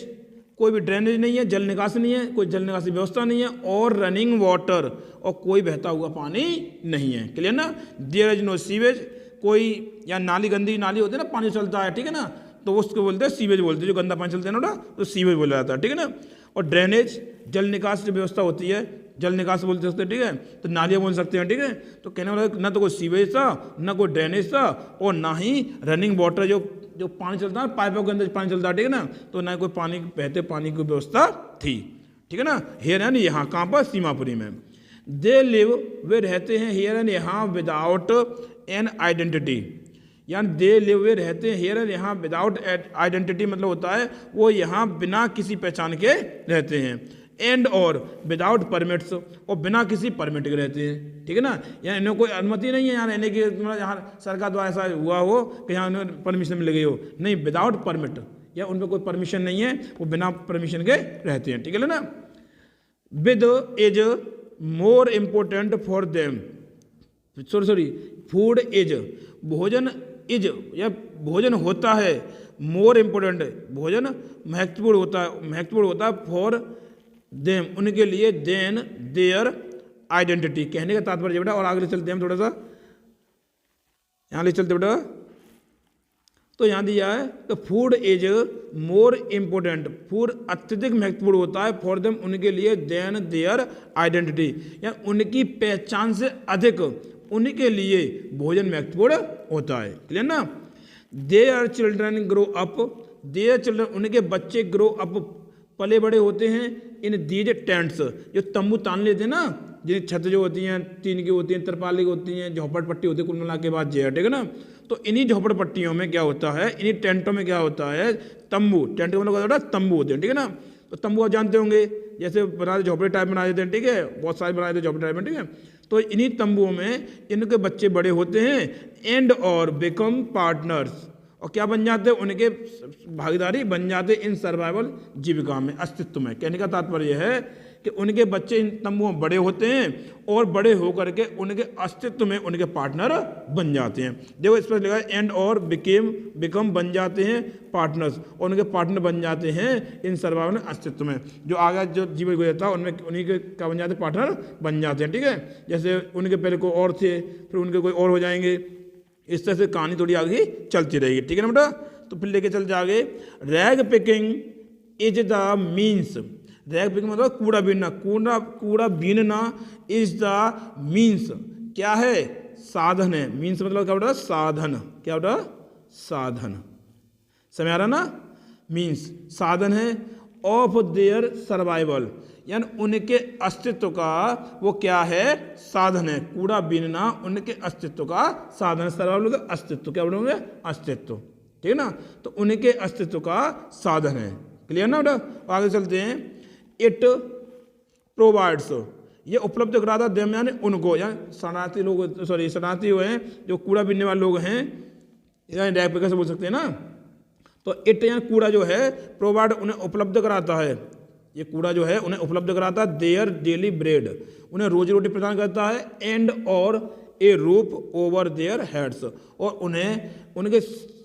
कोई भी ड्रेनेज नहीं है, जल निकासी नहीं है, कोई जल निकासी व्यवस्था नहीं है, और रनिंग वाटर, और कोई बहता हुआ पानी नहीं है, क्लियर ना। देयर इज नो सीवेज, कोई या नाली, गंदी नाली होती है ना, पानी चलता है, ठीक है ना, तो उसको बोलते हैं सीवेज बोलते हैं, जो गंदा पानी चलता है ना तो सीवेज बोला जाता है, ठीक है ना। और ड्रेनेज जल निकास की व्यवस्था होती है, जल निकास बोल सकते हैं, ठीक है, तो नालियाँ बोल सकते हैं, ठीक है। तो कहने वाला ना तो कोई सीवेज था, ना कोई ड्रेनेज था, और ना ही रनिंग वाटर जो पानी चलता है पाइपों के अंदर पानी चलता है, ठीक है ना, तो ना कोई पानी बहते पानी की व्यवस्था थी, ठीक है ना। हेयर एंड यहाँ कहाँ पर, सीमापुरी में। दे लिव, वे रहते हैं हेयर एंड यहाँ विदाउट एन आइडेंटिटी, यानी दे लिव वे रहते हैं हेयर एंड यहाँ विदाउट आइडेंटिटी, मतलब होता है वो यहाँ बिना किसी पहचान के रहते हैं। एंड और विदाउट परमिट्स, और बिना किसी परमिट के रहते हैं, ठीक है ना, यहाँ इन्हें कोई अनुमति नहीं है यहाँ रहने की, मतलब यहाँ सरकार द्वारा ऐसा हुआ हो कि यहाँ उन्हें परमिशन मिल गई हो, नहीं, विदाउट परमिट, या उन पर कोई परमिशन नहीं है, वो बिना परमिशन के रहते हैं, ठीक है ना। With is more important for them, sorry food is, भोजन इज, या भोजन होता है, मोर इम्पोर्टेंट, भोजन महत्वपूर्ण होता है फॉर देम, उनके लिए, देन देयर आइडेंटिटी। कहने का तात्पर्य बेटा, और आगे चलते हैं हम थोड़ा सा, यहाँ ले चलते बेटा, तो यहाँ दिया है कि food is more important, food अत्यधिक महत्वपूर्ण होता है फॉर देम, उनके लिए, देन देयर आइडेंटिटी, या उनकी पहचान से अधिक उनके लिए भोजन महत्वपूर्ण होता है, क्लियर ना। Their children grow up, their children, उनके बच्चे ग्रो अप, पले बड़े होते हैं, इन दीज टेंट्स, जो तंबू तान लेते हैं ना, जिन छत जो होती हैं, टीन की होती हैं, तिरपाली की होती हैं, झोपड़पट्टी होती है, कुल मिला के बाद जो है, ठीक है ना। तो इन्हीं झोपड़पट्टियों में क्या होता है, इन्हीं टेंटों में क्या होता है, तंबू, टेंट का मतलब होता है तंबू होते हैं, ठीक है ना। तो तंबू आप जानते होंगे, जैसे बनाते झोपड़े टाइप बना देते हैं, ठीक है, बहुत सारे बनाए थे झोपड़े टाइप में, ठीक है। तो इन्हीं तंबुओं में इनके बच्चे बड़े होते हैं, एंड और बिकम पार्टनर्स, और क्या बन जाते हैं, उनके भागीदारी बन जाते इन सर्वाइवल, जीविका में, अस्तित्व में। कहने का तात्पर्य है कि उनके बच्चे इन तंबुओं में बड़े होते हैं, और बड़े होकर के उनके अस्तित्व में उनके पार्टनर बन जाते हैं। देखो इस पर लिखा है एंड और बिकम बन जाते हैं पार्टनर्स, और उनके पार्टनर बन जाते हैं इन सर्वाइवल अस्तित्व में, जो आगे जो जीवन गुजरता है उनमें उन्हीं के क्या बन जाते हैं, पार्टनर बन जाते हैं, ठीक है। जैसे उनके पहले कोई और थे, फिर उनके कोई और हो जाएंगे, इस तरह से कहानी थोड़ी आगे चलती रहेगी, ठीक है ना बेटा। तो फिर लेके चलते आगे, rag picking is the means, rag picking मतलब कूड़ा बीनना, कूड़ा बीनना इज द मीन्स, क्या है, साधन है। मीन्स मतलब क्या बेटा, साधन, क्या बेटा, साधन, समझ आ रहा ना, मीन्स साधन है, ऑफ देयर सर्वाइवल, यानी उनके अस्तित्व का वो क्या है, साधन है। कूड़ा बीनना उनके अस्तित्व का साधन है, सर्वाइवल का अस्तित्व, क्या बोलोगे, अस्तित्व, ठीक है ना। तो उनके अस्तित्व का साधन है, क्लियर ना बेटा। आगे चलते हैं, इट प्रोवाइड्स, ये उपलब्ध कराता देम, यानी उनको, यानी शरणार्थी लोग, सॉरी शरणार्थी हुए हैं, जो कूड़ा बीनने वाले लोग हैं, यानी रैग पिकर से बोल सकते हैं ना। तो इट यानी कूड़ा जो है, प्रोवाइड उन्हें उपलब्ध कराता है, ये कूड़ा जो है उन्हें उपलब्ध कराता है, देयर डेली ब्रेड, उन्हें रोजी रोटी प्रदान करता है, एंड और ए रूफ ओवर देयर हेड्स, और उन्हें उनके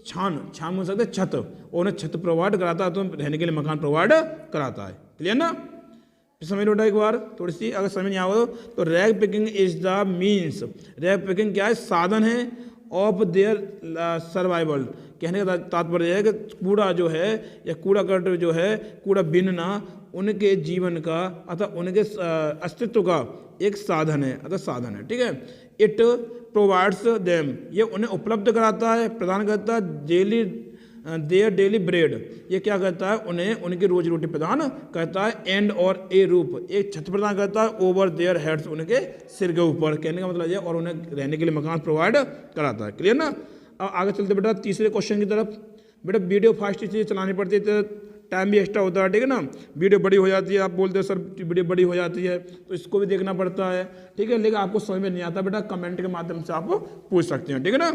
छान बोल सकते हैं छत, और उन्हें छत प्रोवाइड कराता है, तो रहने के लिए मकान प्रोवाइड कराता है, क्लियर ना। समझ लो एक बार थोड़ी सी, अगर समझ नहीं आओ तो rag picking is the means, rag picking क्या है, साधन है, ऑफ देयर सर्वाइवल। कहने का तात्पर्य है कि कूड़ा जो है, या कूड़ा करकट जो है, कूड़ा बीनना उनके जीवन का अथवा उनके अस्तित्व का एक साधन है, अतः साधन है, ठीक है। इट प्रोवाइड्स देम, ये उन्हें उपलब्ध कराता है, प्रदान करता है, डेली देयर डेली ब्रेड, ये क्या करता है, उन्हें उनकी रोजी रोटी प्रदान करता है, एंड और ए रूप, एक छत प्रदान करता है, ओवर देयर हेड्स, उनके सिर के ऊपर, कहने का मतलब ये, और उन्हें रहने के लिए मकान प्रोवाइड कराता है, क्लियर ना। अब आगे चलते बेटा तीसरे क्वेश्चन की तरफ। बेटा वीडियो फास्ट चीज़ें चलानी पड़ती है, तो टाइम भी एक्स्ट्रा होता है, ठीक है ना। वीडियो बड़ी हो जाती है, आप बोलते हो सर वीडियो बड़ी हो जाती है, तो इसको भी देखना पड़ता है, ठीक है। लेकिन आपको समझ में नहीं आता बेटा, कमेंट के माध्यम से आप पूछ सकते हैं, ठीक है ना।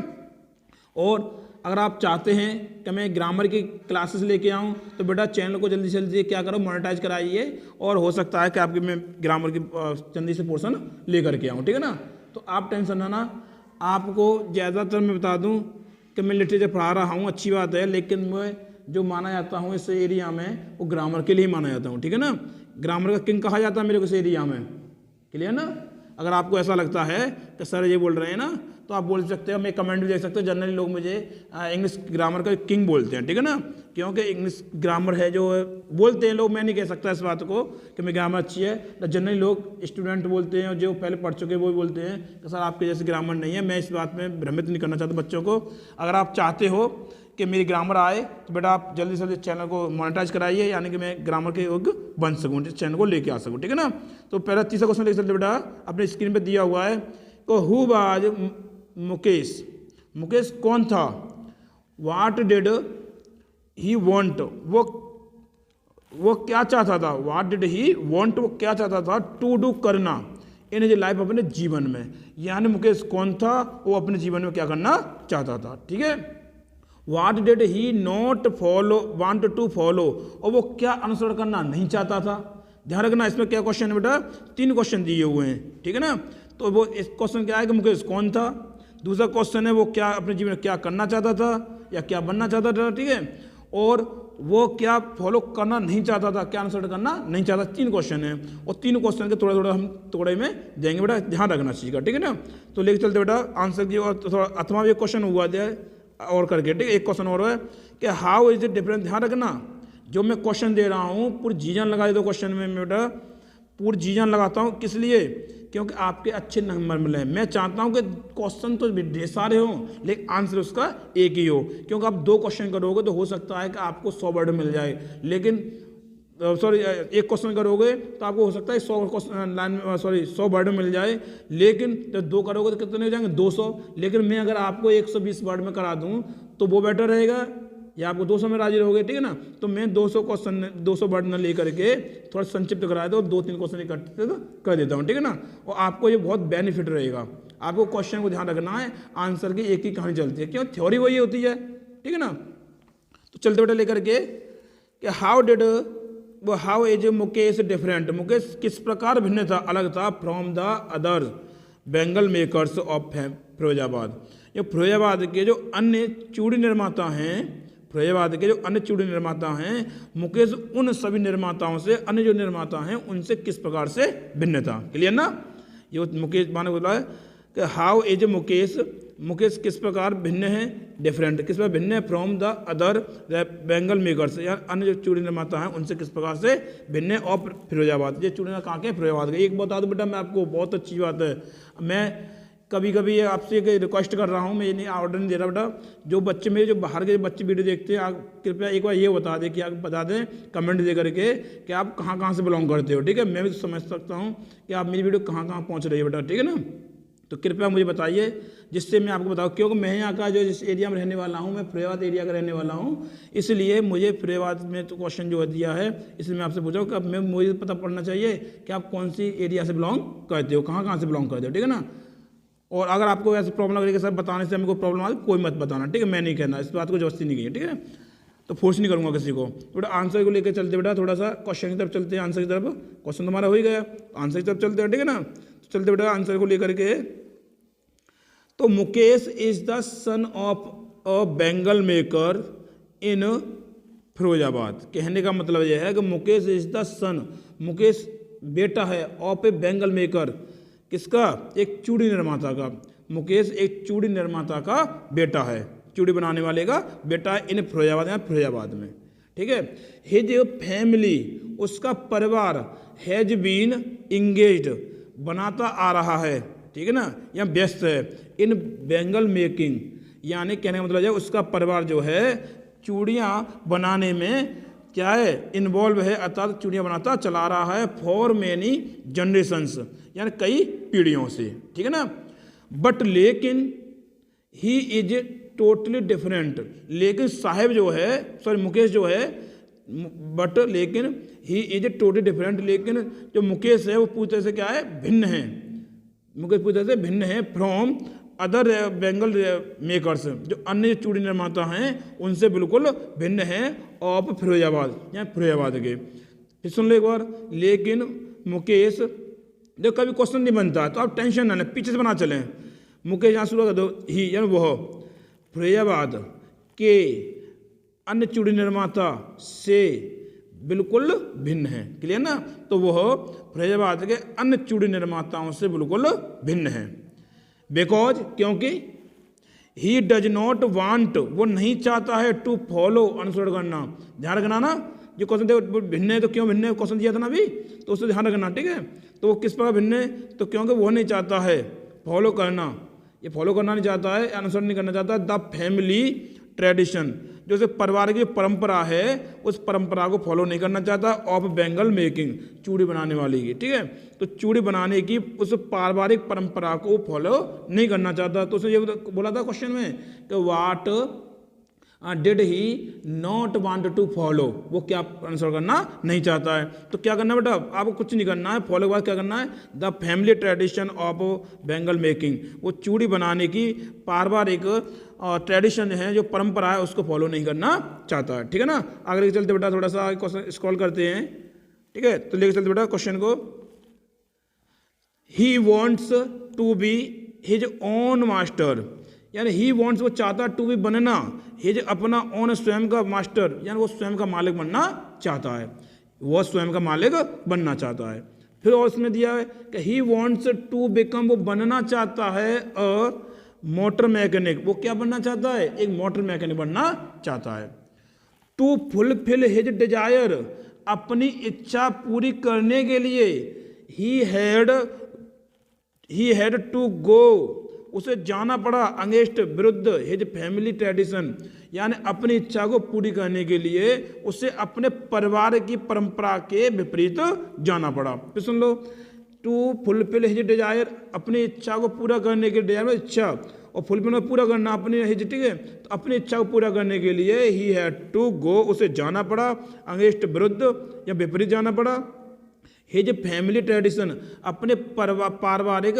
और अगर आप चाहते हैं कि मैं ग्रामर की क्लासेस लेके आऊँ, तो बेटा चैनल को जल्दी से जल्दी क्या करो, मोनेटाइज कराइए, और हो सकता है कि आपकी मैं ग्रामर की जल्दी से पोर्शन लेकर के आऊँ, ठीक है ना। तो आप टेंशन ना ना, आपको ज़्यादातर मैं बता दूं कि मैं लिटरेचर पढ़ा रहा हूं, अच्छी बात है, लेकिन मैं जो माना जाता हूं इस एरिया में वो ग्रामर के लिए ही माना जाता हूं, ठीक है ना। ग्रामर का किंग कहा जाता है मेरे को इस एरिया में, क्लियर ना। अगर आपको ऐसा लगता है कि सर ये बोल रहे हैं ना, तो आप बोल सकते हो, मैं कमेंट भी देख सकते हो। जनरली लोग मुझे इंग्लिश ग्रामर का किंग बोलते हैं, ठीक है ना, क्योंकि इंग्लिश ग्रामर है जो बोलते हैं लोग, मैं नहीं कह सकता इस बात को कि मेरी ग्रामर अच्छी है। तो जनरली लोग स्टूडेंट बोलते हैं और जो पहले पढ़ चुके हैं वो बोलते हैं कि सर आपके जैसे ग्रामर नहीं है। मैं इस बात में भ्रमित नहीं करना चाहता बच्चों को। अगर आप चाहते हो कि मेरी ग्रामर आए तो बेटा आप जल्दी से जल्दी चैनल को मोनेटाइज कराइए, यानी कि मैं ग्रामर के योग्य बन सकूँ, इस चैनल को लेके आ सकूँ, ठीक है ना। तो पहला तीसरा क्वेश्चन देख सकते बेटा, अपने स्क्रीन पे दिया हुआ है। तो हु वाज मुकेश, मुकेश कौन था। व्हाट डिड ही वांट, वो क्या चाहता था। व्हाट डिड ही वांट, वो क्या चाहता था टू डू, करना, इन हिज लाइफ, अपने जीवन में। यानी मुकेश कौन था, वो अपने जीवन में क्या करना चाहता था, ठीक है। What did he not follow want to follow, और वो क्या अनुसरण करना नहीं चाहता था। ध्यान रखना इसमें क्या क्वेश्चन है बेटा, 3 क्वेश्चन दिए हुए हैं, ठीक है ना। तो वो इस क्वेश्चन क्या है कि मुकेश कौन था, दूसरा क्वेश्चन है वो क्या अपने जीवन में क्या करना चाहता था या क्या बनना चाहता था, ठीक है, और वो क्या फॉलो करना नहीं चाहता था, क्या अनुसरण करना नहीं चाहता। 3 क्वेश्चन है और 3 क्वेश्चन के थोड़ा थोड़ा हम थोड़े में देंगे बेटा, ध्यान रखना चीज़ का, ठीक है ना। तो लेके चलते बेटा आंसर की, और थोड़ा अथवा भी क्वेश्चन हुआ है और करके, ठीक है। एक क्वेश्चन और है कि हाउ इज इट डिफरेंट। ध्यान रखना जो मैं क्वेश्चन दे रहा हूँ पूरी जी जान लगा दो क्वेश्चन में बेटा, पूरी जी जान लगाता हूँ। किस लिए, क्योंकि आपके अच्छे नंबर मिले। मैं चाहता हूँ कि क्वेश्चन तो ढेर सारे हों लेकिन आंसर उसका एक ही हो, क्योंकि आप 2 क्वेश्चन करोगे तो हो सकता है कि आपको 100 वर्ड मिल जाए, लेकिन सॉरी 1 क्वेश्चन करोगे तो आपको हो सकता है 100 वर्ड मिल जाए, लेकिन जब 2 करोगे तो कितने हो जाएंगे 200। लेकिन मैं अगर आपको 120 वर्ड में करा दूं तो वो बेटर रहेगा, या आपको 200 में राजी रहोगे, ठीक है ना। तो मैं 200 क्वेश्चन 200 वर्ड न लेकर के थोड़ा संक्षिप्त करा दो, 2-3 क्वेश्चन इकट्ठे कर देता हूँ, ठीक है ना। और आपको ये बहुत बेनिफिट रहेगा। आपको क्वेश्चन को ध्यान रखना है, आंसर की एक ही कहानी चलती है, क्यों थ्योरी वही होती है, ठीक है ना। तो चलते बेटा लेकर के कि how is Mukesh different, Mukesh किस प्रकार भिन्न था, अलग था, from the other bangle makers of Firozabad. ये फिरोजाबाद के जो अन्य चूड़ी निर्माता हैं, फिरोजाबाद के जो अन्य चूड़ी निर्माता हैं, मुकेश उन सभी निर्माताओं से, अन्य जो निर्माता हैं उनसे किस प्रकार से भिन्न था। क्लियर ना। ये मुकेश माने बोला है कि हाउ इज मुकेश, मुकेश किस प्रकार भिन्न है, डिफरेंट किस प्रकार भिन्न है, from the other bangle makers, या अन्य जो चूड़ी निर्माता हैं उनसे किस प्रकार से भिन्न है, और फिरोजाबाद। ये चूड़ी कहाँ के, फिरोजाबाद के। एक बता दो बेटा मैं आपको, बहुत अच्छी बात है, मैं कभी कभी आपसे एक रिक्वेस्ट कर रहा हूँ, मैं ये नहीं ऑर्डर नहीं दे रहा बेटा, जो बच्चे मेरे जो बाहर के बच्चे वीडियो देखते हैं, आप कृपया एक बार ये बता दें कि आप बता दें कमेंट दे करके कि आप कहाँ से बिलोंग करते हो, ठीक है। मैं भी समझ सकता हूँ कि आप मेरी वीडियो कहाँ पहुँच रही है बेटा, ठीक है ना। तो कृपया मुझे बताइए जिससे मैं आपको बताऊँ, क्योंकि मैं यहाँ का जो जिस एरिया में रहने वाला हूँ, मैं फिरोजाबाद एरिया का रहने वाला हूँ, इसलिए मुझे फिरोजाबाद में तो क्वेश्चन जो दिया है इसलिए मैं आपसे पूछा हूँ कि मुझे पता पड़ना चाहिए कि आप कौन सी एरिया से बिलोंग करते हो, कहाँ से बिलोंग करते हो, ठीक है ना। और अगर आपको ऐसी प्रॉब्लम लग रही है कि सर बताने से हमको प्रॉब्लम आ रही, कोई मत बताना, ठीक है। मैं नहीं कहना, इस बात को जबरदस्ती नहीं की है, ठीक है। तो फोर्स नहीं करूँगा किसी को। बेटा आंसर को लेकर चलते बेटा, थोड़ा सा क्वेश्चन की तरफ चलते हैं, आंसर की तरफ। क्वेश्चन तुम्हारा हो ही गया, आंसर की तरफ चलते हैं, ठीक है ना। तो चलते बेटा आंसर को लेकर के। तो Mukesh is the son of a bangle maker in Firozabad. कहने का मतलब यह है कि Mukesh is the son, Mukesh बेटा है, ऑफ ए बैंगल मेकर, किसका, एक चूड़ी निर्माता का। मुकेश एक चूड़ी निर्माता का बेटा है, चूड़ी बनाने वाले का बेटा है, इन फिरोजाबाद या फिरोजाबाद में, ठीक है। हिज फैमिली, उसका परिवार, हैज बीन इंगेज्ड, बनाता आ रहा है, ठीक है ना, या व्यस्त है, इन बैंगल मेकिंग, यानी कहने का मतलब है उसका परिवार जो है चूड़ियाँ बनाने में क्या है, इन्वॉल्व है, अर्थात चूड़ियाँ बनाता चला रहा है, फॉर मैनी जनरेशंस, यानी कई पीढ़ियों से, ठीक है ना। बट लेकिन ही इज टोटली डिफरेंट, लेकिन साहेब जो है, सॉरी मुकेश जो है, बट लेकिन ही इज टोटली डिफरेंट, लेकिन जो मुकेश है वो पूरी तरह से क्या है, भिन्न है, मुकेश पूरी तरह से भिन्न है, फ्रॉम अदर बैंगल मेकर्स, जो अन्य चूड़ी निर्माता हैं उनसे बिल्कुल भिन्न है, ऑफ फिरोजाबाद या फिरोजाबाद के। फिर सुन लो एक बार, लेकिन मुकेश, देखो कभी क्वेश्चन नहीं बनता तो आप टेंशन ना लें, पीछे से बना चलें। मुकेश यहाँ शुरू कर दो, ही यानी वह फिरोजाबाद के अन्य चूड़ी निर्माता से बिल्कुल भिन्न है, क्लियर ना। तो वह फिरोजाबाद के अन्य चूड़ी निर्माताओं से बिल्कुल भिन्न है। बिकॉज क्योंकि, ही डज नॉट वांट वो नहीं चाहता है, टू फॉलो अनुसरण करना। ध्यान रखना ना, जो क्वेश्चन थे भिन्न है तो क्यों भिन्न है क्वेश्चन दिया था ना अभी, तो उससे ध्यान रखना, ठीक है। तो वो किस प्रकार भिन्न है, तो क्योंकि वो नहीं चाहता है फॉलो करना, ये फॉलो करना नहीं चाहता है, अनुसरण नहीं करना चाहता द फैमिली ट्रेडिशन, जो से परिवार की परंपरा है उस परंपरा को फॉलो नहीं करना चाहता, ऑफ बैंगल मेकिंग, चूड़ी बनाने वाली की, ठीक है। तो चूड़ी बनाने की उस पारिवारिक परंपरा को फॉलो नहीं करना चाहता। तो उसने ये बोला था क्वेश्चन में कि what did he not want to follow, वो क्या अनुसरण करना नहीं चाहता है। तो क्या करना बेटा, आपको कुछ नहीं करना है, फॉलो के बाद क्या करना है, the family tradition of bangle making, वो चूड़ी बनाने की पारिवारिक ट्रेडिशन है, जो परंपरा है उसको फॉलो नहीं करना चाहता है, ठीक है ना। आगे चलते बेटा, थोड़ा सा क्वेश्चन स्क्रॉल करते हैं, ठीक है। तो लेके चलते बेटा क्वेश्चन को, he wants to be his own master, यानी ही वॉन्ट्स वो चाहता टू बी बनना, हिज अपना ओन स्वयं का मास्टर, यानी वो स्वयं का मालिक बनना चाहता है, वो स्वयं का मालिक बनना चाहता है। फिर और उसमें दिया है कि ही वॉन्ट्स टू बिकम, वो बनना चाहता है अ मोटर मैकेनिक, वो क्या बनना चाहता है, एक मोटर मैकेनिक बनना चाहता है। टू फुलफिल हिज डिजायर, अपनी इच्छा पूरी करने के लिए ही हैड टू गो, उसे जाना पड़ा अगेंस्ट विरुद्ध हिज फैमिली ट्रेडिशन, यानी अपनी इच्छा को पूरी करने के लिए उसे अपने परिवार की परंपरा के विपरीत जाना पड़ा। फिर सुन लो, टू फुलफिल हिज डिजायर, अपनी इच्छा को पूरा करने के, डिजायर में इच्छा, और फुलफिल में पूरा करना अपनी हिज, ठीक है। तो अपनी इच्छा को पूरा करने के लिए ही हैड टू गो, उसे जाना पड़ा अगेंस्ट विरुद्ध या विपरीत जाना पड़ा, हिज फैमिली ट्रेडिशन, अपने पारिवारिक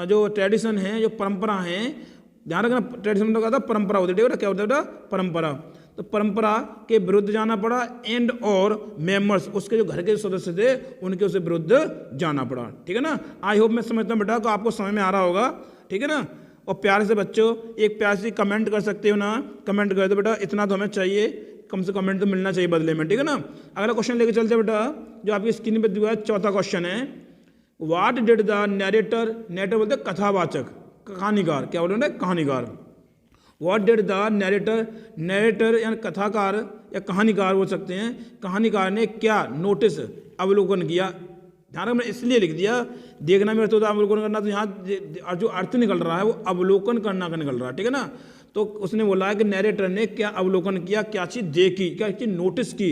जो ट्रेडिशन है, जो परंपरा है, ध्यान रखना ट्रेडिशन का परंपरा होती है, क्या होता है बेटा, परंपरा, तो परंपरा के विरुद्ध जाना पड़ा, एंड और मेंबर्स, उसके जो घर के सदस्य थे उनके उसे विरुद्ध जाना पड़ा, ठीक है ना। आई होप मैं समझता हूँ बेटा को आपको समझ में आ रहा होगा, ठीक है ना। और प्यारे से बच्चों एक प्यार से कमेंट कर सकते हो ना, कमेंट कर दो बेटा, इतना तो हमें चाहिए, कम से कमेंट तो मिलना चाहिए बदले में, ठीक है ना। अगला क्वेश्चन लेके चलते बेटा, जो आपकी स्क्रीन पे दिया है, चौथा क्वेश्चन है, what did the narrator, narrator बोलते हैं कथावाचक, कहानीकार, क्या बोल रहे हैं, कहानीकार। What did the narrator, narrator यानी कथाकार या कहानीकार बोल सकते हैं, कहानीकार ने क्या नोटिस, अवलोकन किया। ध्यान रखना इसलिए लिख दिया, देखना में अर्थ होता है अवलोकन करना, तो यहाँ जो अर्थ निकल रहा है वो अवलोकन करना का निकल रहा है, ठीक है ना। तो उसने बोला है कि नैरेटर ने क्या अवलोकन किया, क्या चीज़ देखी, क्या चीज़ नोटिस की,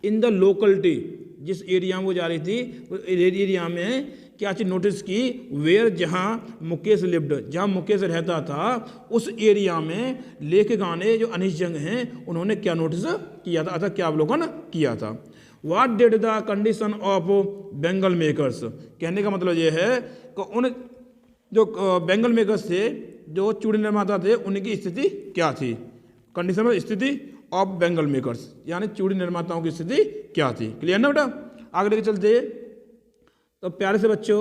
इन द लोकलिटी, जिस एरिया में वो जा रही थी उस एरिया में क्या चीज़ नोटिस की, वेयर, जहाँ मुकेश लिव्ड, जहाँ मुकेश रहता था उस एरिया में लेखिका ने, जो अनीश जंग हैं, उन्होंने क्या नोटिस किया था, अर्थात क्या अवलोकन किया था। What did the condition of bangle makers, कहने का मतलब ये है कि उन जो बैंगल मेकर्स थे, जो चूड़ी निर्माता थे, उनकी स्थिति क्या थी, कंडीशन में स्थिति ऑफ बैंगल मेकर्स, यानी चूड़ी निर्माताओं की स्थिति क्या थी। क्लियर ना बेटा। आगे लेके चलते, तो प्यारे से बच्चों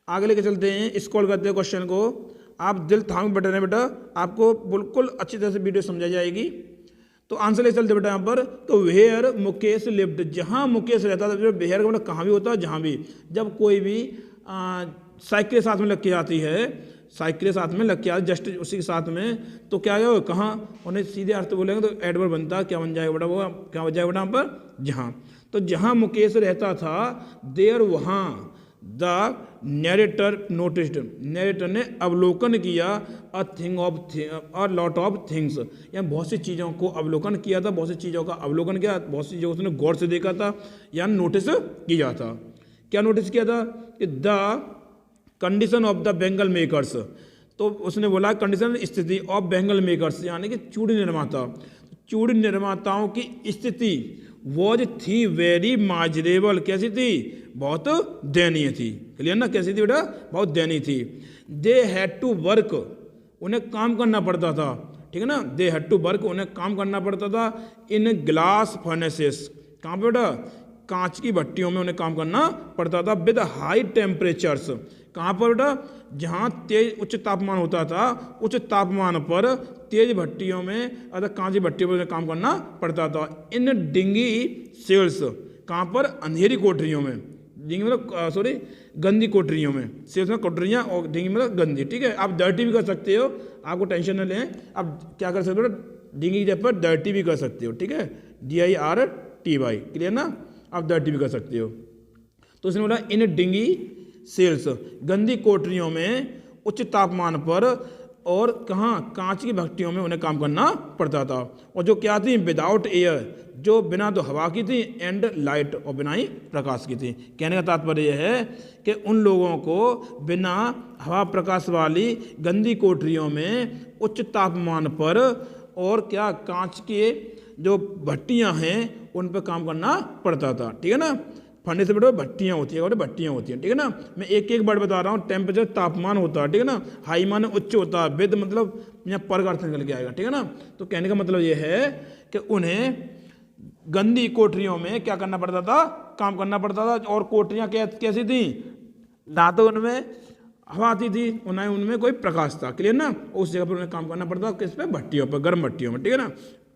आगे लेके चलते हैं, स्क्रॉल करते हैं क्वेश्चन को, आप दिल थाम बैठे रहे बेटा, आपको बिल्कुल अच्छी तरह से वीडियो समझाई जाएगी। तो आंसर ले चलते बेटा यहाँ पर, तो वेयर मुकेश लिव्ड, जहाँ मुकेश रहता था, वेयर का मतलब कहाँ भी होता है, जहाँ भी, जब कोई भी साइकिल साथ में लग के आती है, साइकिल साथ में लग के आती जस्ट उसी के साथ में, तो क्या है कहाँ, उन्हें सीधे अर्थ बोलेंगे तो एडवर्ब बनता, क्या बन जाएगा बेटा, वो क्या बन जाएगा बेटा यहाँ पर, जहाँ। तो जहाँ मुकेश रहता था, देर, वहाँ, द नैरेटर नोटिस्ड, नैरेटर ने अवलोकन किया, अ लॉट ऑफ थिंग्स, यानी बहुत सी चीज़ों को अवलोकन किया था, बहुत सी चीज़ों का अवलोकन किया, बहुत सी चीज़ों को उसने गौर से देखा था, यानी नोटिस किया था। क्या नोटिस किया था कि the condition of the bangle makers, तो उसने बोला कंडीशन स्थिति ऑफ बैंगल मेकर्स, यानी कि चूड़ी निर्माता, चूड़ी निर्माताओं की स्थिति वॉज थी वेरी माजरेबल, कैसी थी, बहुत दयनीय थी। क्लियर ना, कैसी थी बेटा, बहुत दयनीय थी। दे हैड टू वर्क, उन्हें काम करना पड़ता था, ठीक है ना, दे हैड टू वर्क, उन्हें काम करना पड़ता था, इन ग्लास फर्नेसेस, कहाँ पे बेटा, कांच की भट्टियों में उन्हें काम करना पड़ता था, विद हाई टेम्परेचर्स, कहाँ पर बेटा, जहाँ तेज उच्च तापमान होता था, उच्च तापमान पर तेज भट्टियों में अर्थात कांच की भट्टियों पर उन्हें काम करना पड़ता था। इन डिंगी सेल्स, कहाँ पर, अंधेरी कोठरियों में, डिंगी मतलब सॉरी गंदी कोठरियों में, सेल्स में कोठरियाँ, और डिंगी मतलब गंदी, ठीक है। आप डर्टी भी कर सकते हो, आपको टेंशन न लें। आप क्या कर सकते हो, डिंगी की जगह पर डर्टी भी कर सकते हो, ठीक है, DIRTY, क्लियर ना, आप डर्टी भी कर सकते हो। तो उसने बोला इन डिंगी सेल्स, गंदी कोठरियों में उच्च तापमान पर और कहाँ, कांच की भट्टियों में उन्हें काम करना पड़ता था। और जो क्या थी, विदाउट एयर, जो बिना तो हवा की थी, एंड लाइट, और बिना ही प्रकाश की थी। कहने का तात्पर्य यह है कि उन लोगों को बिना हवा प्रकाश वाली गंदी कोठरियों में उच्च तापमान पर और क्या, कांच के जो भट्टियाँ हैं उन पर काम करना पड़ता था, ठीक है ना। फंडे से बेटा भट्टियाँ होती है, और भट्टियाँ होती हैं, ठीक है ना। मैं एक एक वर्ड बता रहा हूँ। टेम्परेचर तापमान होता है, ठीक है ना। हाई माने उच्च होता है, विद मतलब यहाँ पर का अर्थ निकल के आएगा, ठीक है ना। तो कहने का मतलब ये है कि उन्हें गंदी कोठरियों में क्या करना पड़ता था, काम करना पड़ता था। और कोठरियाँ कैसी थी, ना तो उनमें हवा आती थी और ना ही उनमें कोई प्रकाश था, क्लियर ना। उस जगह पर उन्हें काम करना पड़ता था, किस पे, भट्टियों पर, गर्म भट्टियों में, ठीक है ना।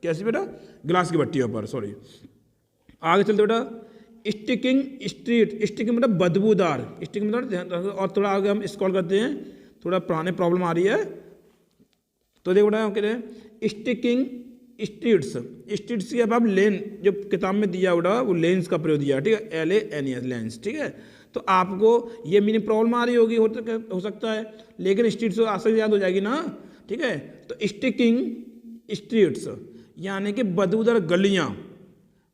कैसी बेटा, गिलास की भट्टियों पर, सॉरी। आगे चलते बेटा, स्टिकिंग स्ट्रीट, स्टिकिंग मतलब बदबूदार, स्टिकिंग मतलब, और थोड़ा आगे हम स्क्रॉल करते हैं, थोड़ा पुराने प्रॉब्लम आ रही है। तो देखो बेटा कह रहे हैं स्टिकिंग स्ट्रीट्स, स्ट्रीट्स की अब आप लेन, जो किताब में दिया बेटा वो लेंस का प्रयोग दिया, ठीक है, LANES, लेंस, ठीक है। तो आपको ये मीनिंग प्रॉब्लम आ रही होगी, हो सकता है, लेकिन स्ट्रीट्स आसानी से याद हो जाएगी ना, ठीक है। तो स्टिकिंग स्ट्रीट्स यानी कि बदबूदार गलियाँ,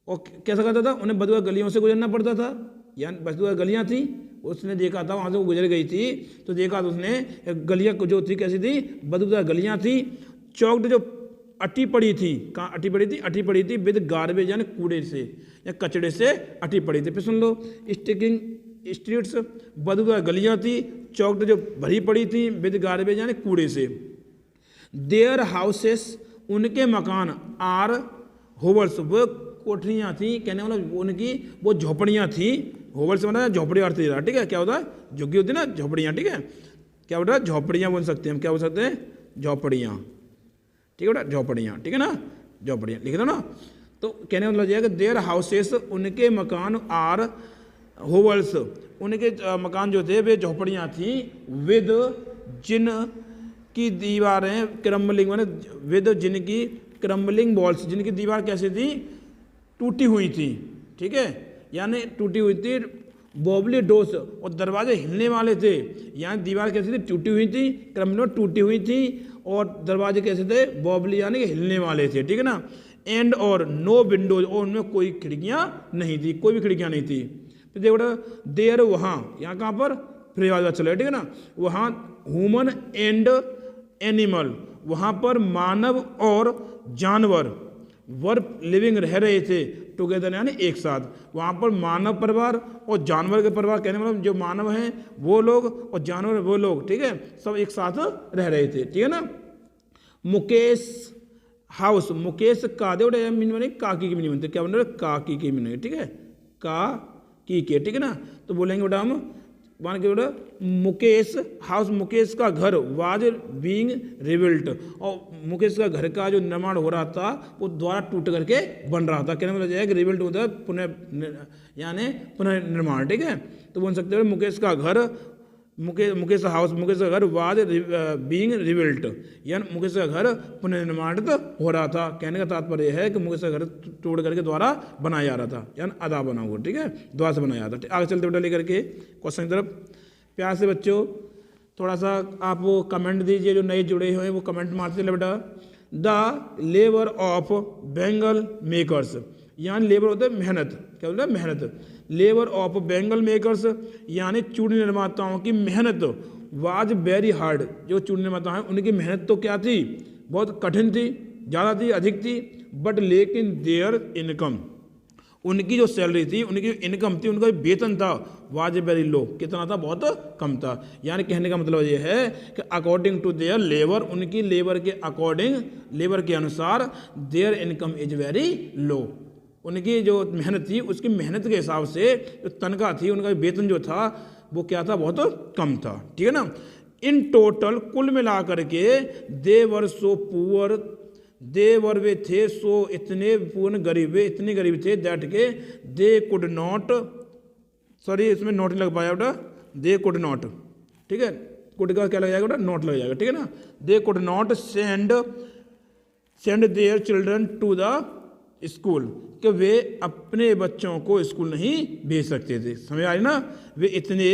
और कैसा करता था, उन्हें बदबूदार गलियों से गुजरना पड़ता था, यानी बदबूदार गलियाँ थी, उसने देखा था वहाँ से वो गुजर गई थी, तो देखा तो उसने गलियाँ जो थी कैसी थी, बदबूदार गलियाँ थी। चौकड जो अटी पड़ी थी, कहाँ अटी पड़ी थी, अटी पड़ी थी विद गार्बेज यानी कूड़े से या कचड़े से अटी पड़ी थी। फिर सुन लो, स्टिकिंग स्ट्रीट्स बदबूदार गलियाँ थी, चौकड जो भरी पड़ी थी विद गार्बेज यानी कूड़े से। देयर हाउसेस, उनके मकान, आर होवर्स, वो कोठरियाँ थी, कहने मतलब उनकी वो झोपड़ियाँ थी। होवर्स से मतलब झोपड़ी अर्थ दे रहा, ठीक है, क्या होता है, झुग्गी होती है ना झोपड़ियाँ, ठीक है, क्या होता है, झोपड़ियाँ बोल सकते हैं हम, क्या बोल सकते हैं, झोपड़ियाँ, ठीक है बेटा, झोपड़ियाँ, ठीक है ना, झोपड़ियाँ लिख दो ना। तो कहने मतलब यह है कि देयर हाउसेस, उनके मकान, आर होवर्स, उनके मकान जो थे वे झोपड़ियाँ थी, विद जिन की दीवारें, क्रम्बलिंग माने विद जिनकी क्रम्बलिंग वॉल्स, जिनकी दीवार कैसी थी, टूटी हुई थी, ठीक है, यानी टूटी हुई थी। बॉबली डोर्स, और दरवाजे हिलने वाले थे, यानी दीवार कैसी थी, टूटी हुई थी, क्रम्बलिंग टूटी हुई थी, और दरवाजे कैसे थे, बॉबली यानी कि हिलने वाले थे, ठीक है ना। एंड और नो विंडोज, और उनमें कोई खिड़कियाँ नहीं थी, कोई भी खिड़कियाँ नहीं थी। फिर देखो देर, वहाँ, यहाँ कहाँ पर, फिर आवाज चले, ठीक है ना, वहाँ ह्यूमन एंड एनिमल, वहाँ पर मानव और जानवर वर लिविंग रह रहे थे टुगेदर यानी एक साथ। वहाँ पर मानव परिवार और जानवर के परिवार, कहने मतलब जो मानव हैं वो लोग और जानवर वो लोग, ठीक है, सब एक साथ रह रहे थे, ठीक है ना। मुकेश हाउस, मुकेश का दे मीन बने काकी की मीनिंग बनती है, क्या बन रहा है, काकी की मीनिंग, ठीक है, का की के, ठीक है ना। तो बोलेंगे बेटा हम मान के बेटा मुकेश हाउस, मुकेश का घर, वाज बीइंग रिबिल्ट, और मुकेश का घर का जो निर्माण हो रहा था वो द्वारा टूट करके बन रहा था। कहने मतलब जाएगा रिबिल्ट होता है पुनः, यानी पुनर्निर्माण, ठीक है। तो बोल सकते हो मुकेश का घर, मुकेश हाउस, मुकेश का घर वाज बीइंग रिबिल्ट, यानी मुकेश का घर पुनर्निर्माणित हो रहा था। कहने का तात्पर्य है कि मुकेश का घर तोड़ करके द्वारा बनाया जा रहा था, यानी आधा बना हुआ, ठीक है, द्वारा से बनाया था। आगे चलते बेटा लेकर के क्वेश्चन की तरफ। प्यार से बच्चों थोड़ा सा आप वो कमेंट दीजिए, जो नए जुड़े हुए हैं वो कमेंट मारते चले बेटा। The labour of Bengal makers, यानी लेबर होता है मेहनत, क्या बोलते हैं, मेहनत। लेबर ऑफ बेंगल मेकर्स यानी चूड़ी निर्माताओं की मेहनत, वाज वेरी हार्ड, जो चूड़ी निर्माता हैं उनकी मेहनत तो क्या थी, बहुत कठिन थी, ज़्यादा थी, अधिक थी। बट लेकिन देयर इनकम, उनकी जो सैलरी थी, उनकी जो इनकम थी, उनका वेतन था, वाज वेरी लो, कितना था, बहुत कम था। यानी कहने का मतलब ये है कि अकॉर्डिंग टू देयर लेबर, उनकी लेबर के अकॉर्डिंग, लेबर के अनुसार, there income is very low, उनकी जो मेहनत थी उसकी मेहनत के हिसाब से जो तनख्वाह थी, उनका वेतन जो था वो क्या था, बहुत कम था, ठीक है ना। इन टोटल कुल मिला करके दे वर सो पुअर, दे वर वे थे सो इतने पूर्ण गरीब, वे इतने गरीब थे दैट के दे कुड नॉट सॉरी इसमें नॉट नहीं लग पाया बेटा, दे कुड नॉट, ठीक है, कुड का क्या लग जाएगा बेटा, नॉट लग जाएगा, ठीक है ना। They could not send their children to the school, कि वे अपने बच्चों को स्कूल नहीं भेज सकते थे, समझ आई ना। वे इतने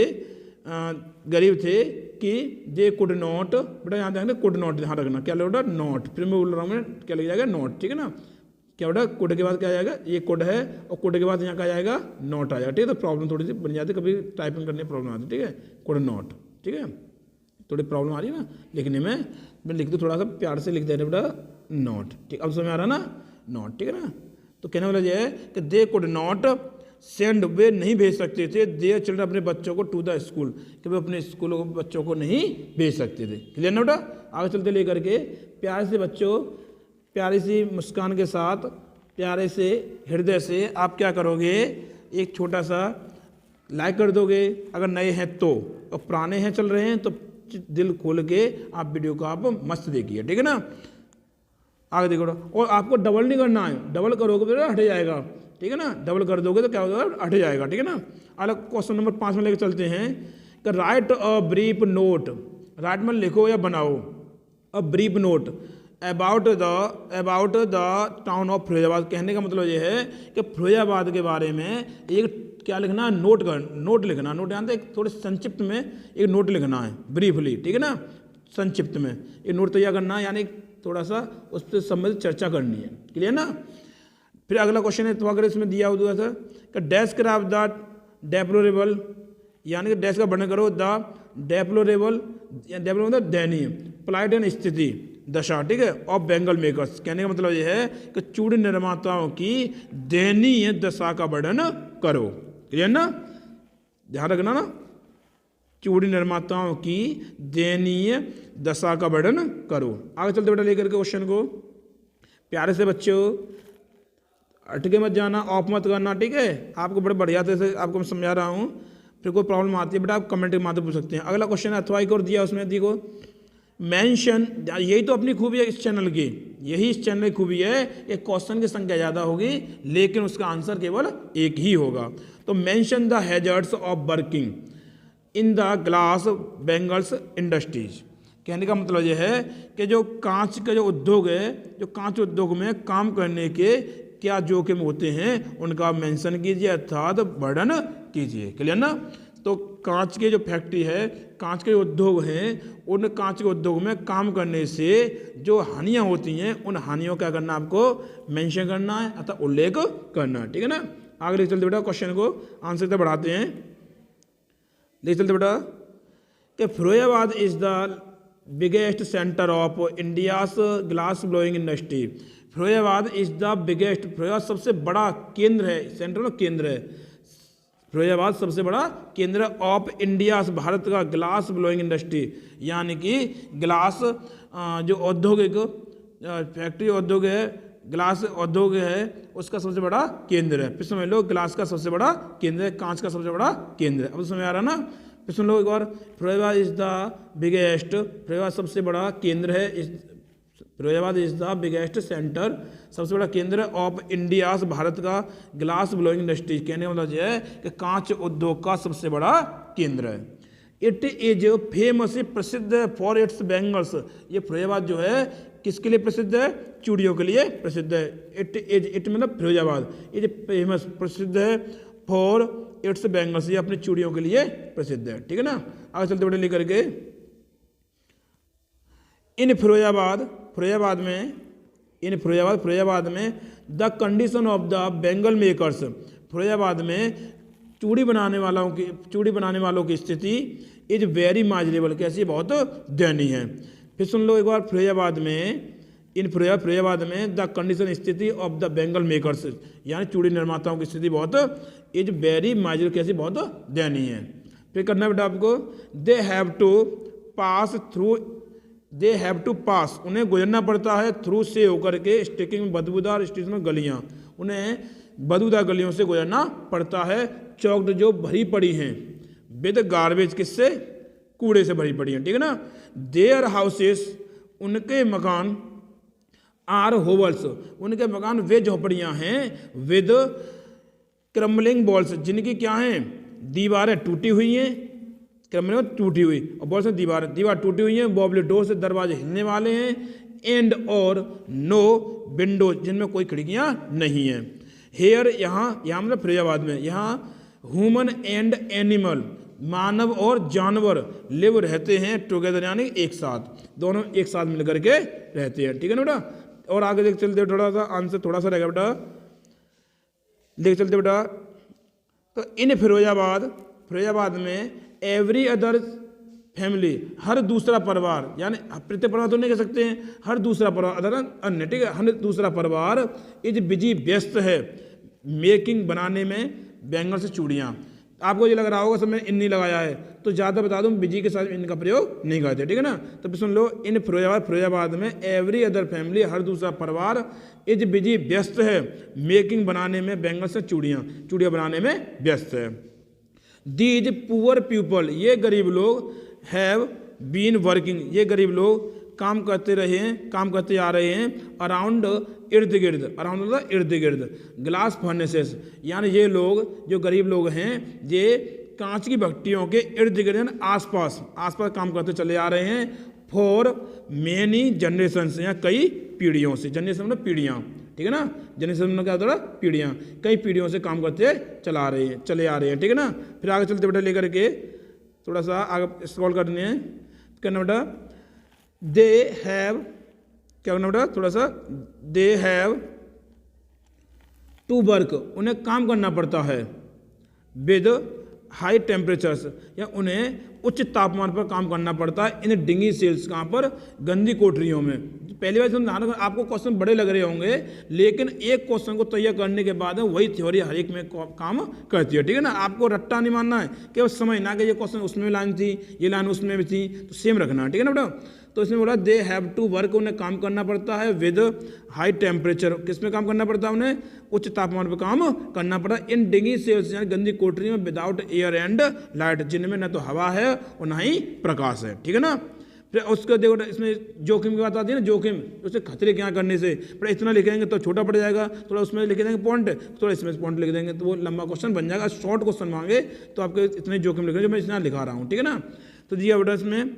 गरीब थे कि दे कुड नॉट, बेटा यहाँ देखना कुड नॉट ध्यान रखना, क्या लगेगा नॉट, फिर मैं बोल रहा हूँ क्या लग जाएगा नॉट, ठीक है ना। क्या बेटा कुड के बाद क्या आएगा, ये कुड है और कुड के बाद यहाँ क्या आएगा नॉट आ जाएगा, ठीक है। तो प्रॉब्लम थोड़ी सी बन जाती है, कभी टाइपिंग करने में प्रॉब्लम आती है, ठीक है, कुड नॉट, ठीक है, थोड़ी प्रॉब्लम आ रही है ना लिखने में, मैं लिख दूँ थोड़ा सा प्यार से लिख दे रहे बेटा नॉट, ठीक, अब समझ आ रहा ना नॉट, ठीक है ना। तो कहने वाला ये है कि दे कुड नॉट सेंड, वे नहीं भेज सकते थे देयर चिल्ड्रन, अपने बच्चों को टू द स्कूल, कि वे अपने स्कूल बच्चों को नहीं भेज सकते थे, क्लियर ना बेटा। आगे चलते लेकर के प्यारे से बच्चों, प्यारी सी मुस्कान के साथ, प्यारे से हृदय से आप क्या करोगे, एक छोटा सा लाइक कर दोगे अगर नए हैं तो, और पुराने हैं चल रहे हैं तो दिल खोल के आप वीडियो को आप मस्त देखिए, ठीक है ना। आगे देखो, और आपको डबल नहीं करना है, डबल करोगे तो हट जाएगा, ठीक है ना, डबल कर दोगे तो क्या होगा हट जाएगा, ठीक है ना। अलग क्वेश्चन नंबर 5 में लेकर चलते हैं कि right a brief note, right में लिखो या बनाओ a brief note about the town of Firozabad. कहने का मतलब ये है कि फिरोजाबाद के बारे में एक क्या लिखना है, नोट लिखना, नोट जानते एक थोड़े संक्षिप्त में एक नोट लिखना है ब्रीफली, ठीक है ना, संक्षिप्त में एक नोट तैयार करना है, यानी थोड़ा सा उस पर संबंधित चर्चा करनी है, क्लियर ना। फिर अगला क्वेश्चन है, तो अगर इसमें दिया हुआ था कि डेस्क्राइब द डेप्लोरेबल, यानी कि डैश का वर्णन करो द डेप्लोरेबल, मतलब दयनीय, प्लाइट एंड स्थिति दशा, ठीक है, ऑफ बेंगल मेकर्स। कहने का मतलब यह है कि चूड़ी निर्माताओं की दयनीय दशा का वर्णन करो, क्लियर ना, ध्यान रखना ना, चूड़ी निर्माताओं की दयनीय दशा का वर्णन करो। आगे चलते बेटा लेकर के क्वेश्चन को, प्यारे से बच्चों अटके मत जाना, ऑफ मत करना, ठीक है, आपको बड़े बढ़िया तरह से आपको मैं समझा रहा हूँ, फिर कोई प्रॉब्लम आती है बेटा आप कमेंट के माध्यम पूछ सकते हैं। अगला क्वेश्चन है, अथवा एक और दिया उसमें देखो मेंशन, यही तो अपनी खूबी है इस चैनल की, यही इस चैनल की खूबी है, एक क्वेश्चन की संख्या ज़्यादा होगी लेकिन उसका आंसर केवल एक ही होगा। तो mention the hazards of working in the glass bangles industries. कहने का मतलब यह है कि जो कांच का जो उद्योग है, जो कांच उद्योग में काम करने के क्या जोखिम होते हैं उनका मेंशन कीजिए अर्थात वर्णन कीजिए, क्लियर ना। तो कांच के जो फैक्ट्री है, कांच के उद्योग हैं, उन कांच के उद्योग में काम करने से जो हानियां होती हैं उन हानियों का करना आपको मेंशन करना है अर्थात उल्लेख करना है, ठीक है ना। आगे ले चलते बेटा क्वेश्चन को आंसर तक बढ़ाते हैं, ले चलते बेटा कि Firozabad is the biggest centre of India's glass blowing industry. Firozabad is the biggest, Firozabad सबसे बड़ा केंद्र है, सेंटर में केंद्र है, फिरोजाबाद सबसे बड़ा केंद्र ऑफ इंडिया, भारत का ग्लास ब्लोइंग इंडस्ट्री, यानी कि ग्लास जो औद्योगिक फैक्ट्री उद्योग है, ग्लास उद्योग है उसका सबसे बड़ा केंद्र है। फिर समझ लो ग्लास का सबसे बड़ा केंद्र है, कांच का सबसे बड़ा केंद्र है। अब समझ आ रहा ना, फिर सुन लो एक बार, Firozabad is the biggest, Firozabad सबसे बड़ा केंद्र है, Firozabad is the biggest centre, सबसे बड़ा केंद्र ऑफ इंडियाज, भारत का ग्लास ब्लोइंग इंडस्ट्री। कहने का मतलब यह है कि कांच उद्योग का सबसे बड़ा केंद्र है। इट इज फेमस, प्रसिद्ध है फॉर इट्स बैंगल्स, ये फिरोजाबाद जो है किसके लिए प्रसिद्ध है, चूड़ियों के लिए प्रसिद्ध है। इट मतलब फिरोजाबाद, इज फेमस प्रसिद्ध है फॉर इट्स बैंगल्स, ये अपनी चूड़ियों के लिए प्रसिद्ध है, ठीक है ना। आगे चलते बड़े लेकर के, इन फिरोजाबाद में the condition of the Bengal makers, Firozabad में चूड़ी बनाने वालों की स्थिति इज वेरी माइजरेबल, कैसी बहुत दयनीय है। फिर सुन लो एक बार, फिरोजाबाद में द कंडीशन स्थिति ऑफ द बेंगल मेकर्स, यानी चूड़ी निर्माताओं की स्थिति बहुत इज वेरी माइजरेबल, कैसी बहुत दयनीय है। फिर करना बेटा आपको, दे हैव टू पास, उन्हें गुजरना पड़ता है थ्रू से होकर के, स्टिकिंग बदबूदार स्ट्रीट में गलियाँ, उन्हें बदबूदार गलियों से गुजरना पड़ता है, चौकड जो भरी पड़ी हैं, विद गार्बेज किससे, कूड़े से भरी पड़ी हैं, ठीक है ना। देयर हाउसेस, उनके मकान, आर होवल्स, उनके मकान वे झोपड़ियाँ हैं, विद क्रम्बलिंग बॉल्स, जिनकी क्या हैं, दीवारें टूटी हुई हैं, क्या मैंने टूटी हुई, और बहुत सारी दीवार टूटी हुई हैं, वॉबली डोर से दरवाजे हिलने वाले हैं, एंड और नो विंडो जिनमें कोई खिड़कियां नहीं हैं। हेयर यहाँ मतलब फिरोजाबाद में, यहाँ ह्यूमन एंड एनिमल मानव और जानवर लिव रहते हैं टुगेदर यानी एक साथ, दोनों एक साथ मिल करके रहते हैं। ठीक है ना बेटा। और आगे देख चलते थोड़ा सा आंसर थोड़ा सा रहेगा बेटा, देख चलते बेटा। तो इन फिरोजाबाद में एवरी अदर फैमिली हर दूसरा परिवार, यानी प्रत्येक परिवार तो नहीं कह सकते हैं, हर दूसरा परिवार अदर अन्य, ठीक है, हर दूसरा परिवार इज बिजी व्यस्त है मेकिंग बनाने में बैंगल से चूड़ियाँ। आपको ये लग रहा होगा सब में इन नहीं लगाया है, तो ज़्यादा बता दूं बिजी के साथ इनका प्रयोग नहीं करते। ठीक है ना। तो सुन लो, इन फिरोजाबाद में एवरी अदर फैमिली हर दूसरा परिवार इज बिजी व्यस्त है मेकिंग बनाने में बैंगल से चूड़ियाँ बनाने में व्यस्त है। दीज पुअर पीपल, ये गरीब लोग हैव बीन वर्किंग, ये गरीब लोग काम करते आ रहे हैं अराउंड इर्द गिर्द ग्लास फर्नेसेस, यानी ये लोग जो गरीब लोग हैं ये कांच की भट्टियों के इर्द गिर्द आसपास काम करते चले आ रहे हैं फॉर मेनी जनरेशंस, या कई पीढ़ियों से, जनरेशन मतलब पीढ़ियाँ, ठीक है ना, जनरेशन मतलब क्या होता है पीढ़ियाँ, कई पीढ़ियों से काम करते चले आ रहे हैं। ठीक है ना। फिर आगे चलते बेटा लेकर के थोड़ा सा आगे स्क्रॉल करने हैं, करना बेटा। दे हैव, क्या करना बेटा थोड़ा सा, दे हैव टू वर्क, उन्हें काम करना पड़ता है विद हाई टेम्परेचर्स, या उन्हें उच्च तापमान पर काम करना पड़ता है इन डिंगी सेल्स, कहाँ पर, गंदी कोठरियों में। पहली बार ध्यान रखना, आपको क्वेश्चन बड़े लग रहे होंगे, लेकिन एक क्वेश्चन को तैयार करने के बाद वही थ्योरी हर एक में काम करती है। ठीक है ना। आपको रट्टा नहीं मानना है, केवल समझना कि ये क्वेश्चन उसमें लाइन थी, ये लाइन उसमें भी थी, तो सेम रखना। ठीक है ना बेटा। तो इसमें बोला दे हैव टू वर्क, उन्हें काम करना पड़ता है विद हाई टेम्परेचर, किस में काम करना पड़ता है, उन्हें उच्च तापमान पर काम करना पड़ता है इन डिंगी सेल्स, यानी गंदी कोठरी में, विदाउट एयर एंड लाइट, जिनमें न तो हवा है और न ही प्रकाश है। ठीक है ना। फिर उसका देखो इसमें जोखिम की बात आती है ना, जोखिम उससे खतरे क्या करने से, पर इतना लिखेंगे तो छोटा पड़ जाएगा, थोड़ा उसमें लिख देंगे पॉइंट, थोड़ा इसमें पॉइंट लिख देंगे तो वो लंबा क्वेश्चन बन जाएगा। शॉर्ट क्वेश्चन मांगे तो आपके इतने जोखिम लिख रहे जो मैं इतना लिखा रहा हूँ। ठीक है ना। तो दिया बेटा इसमें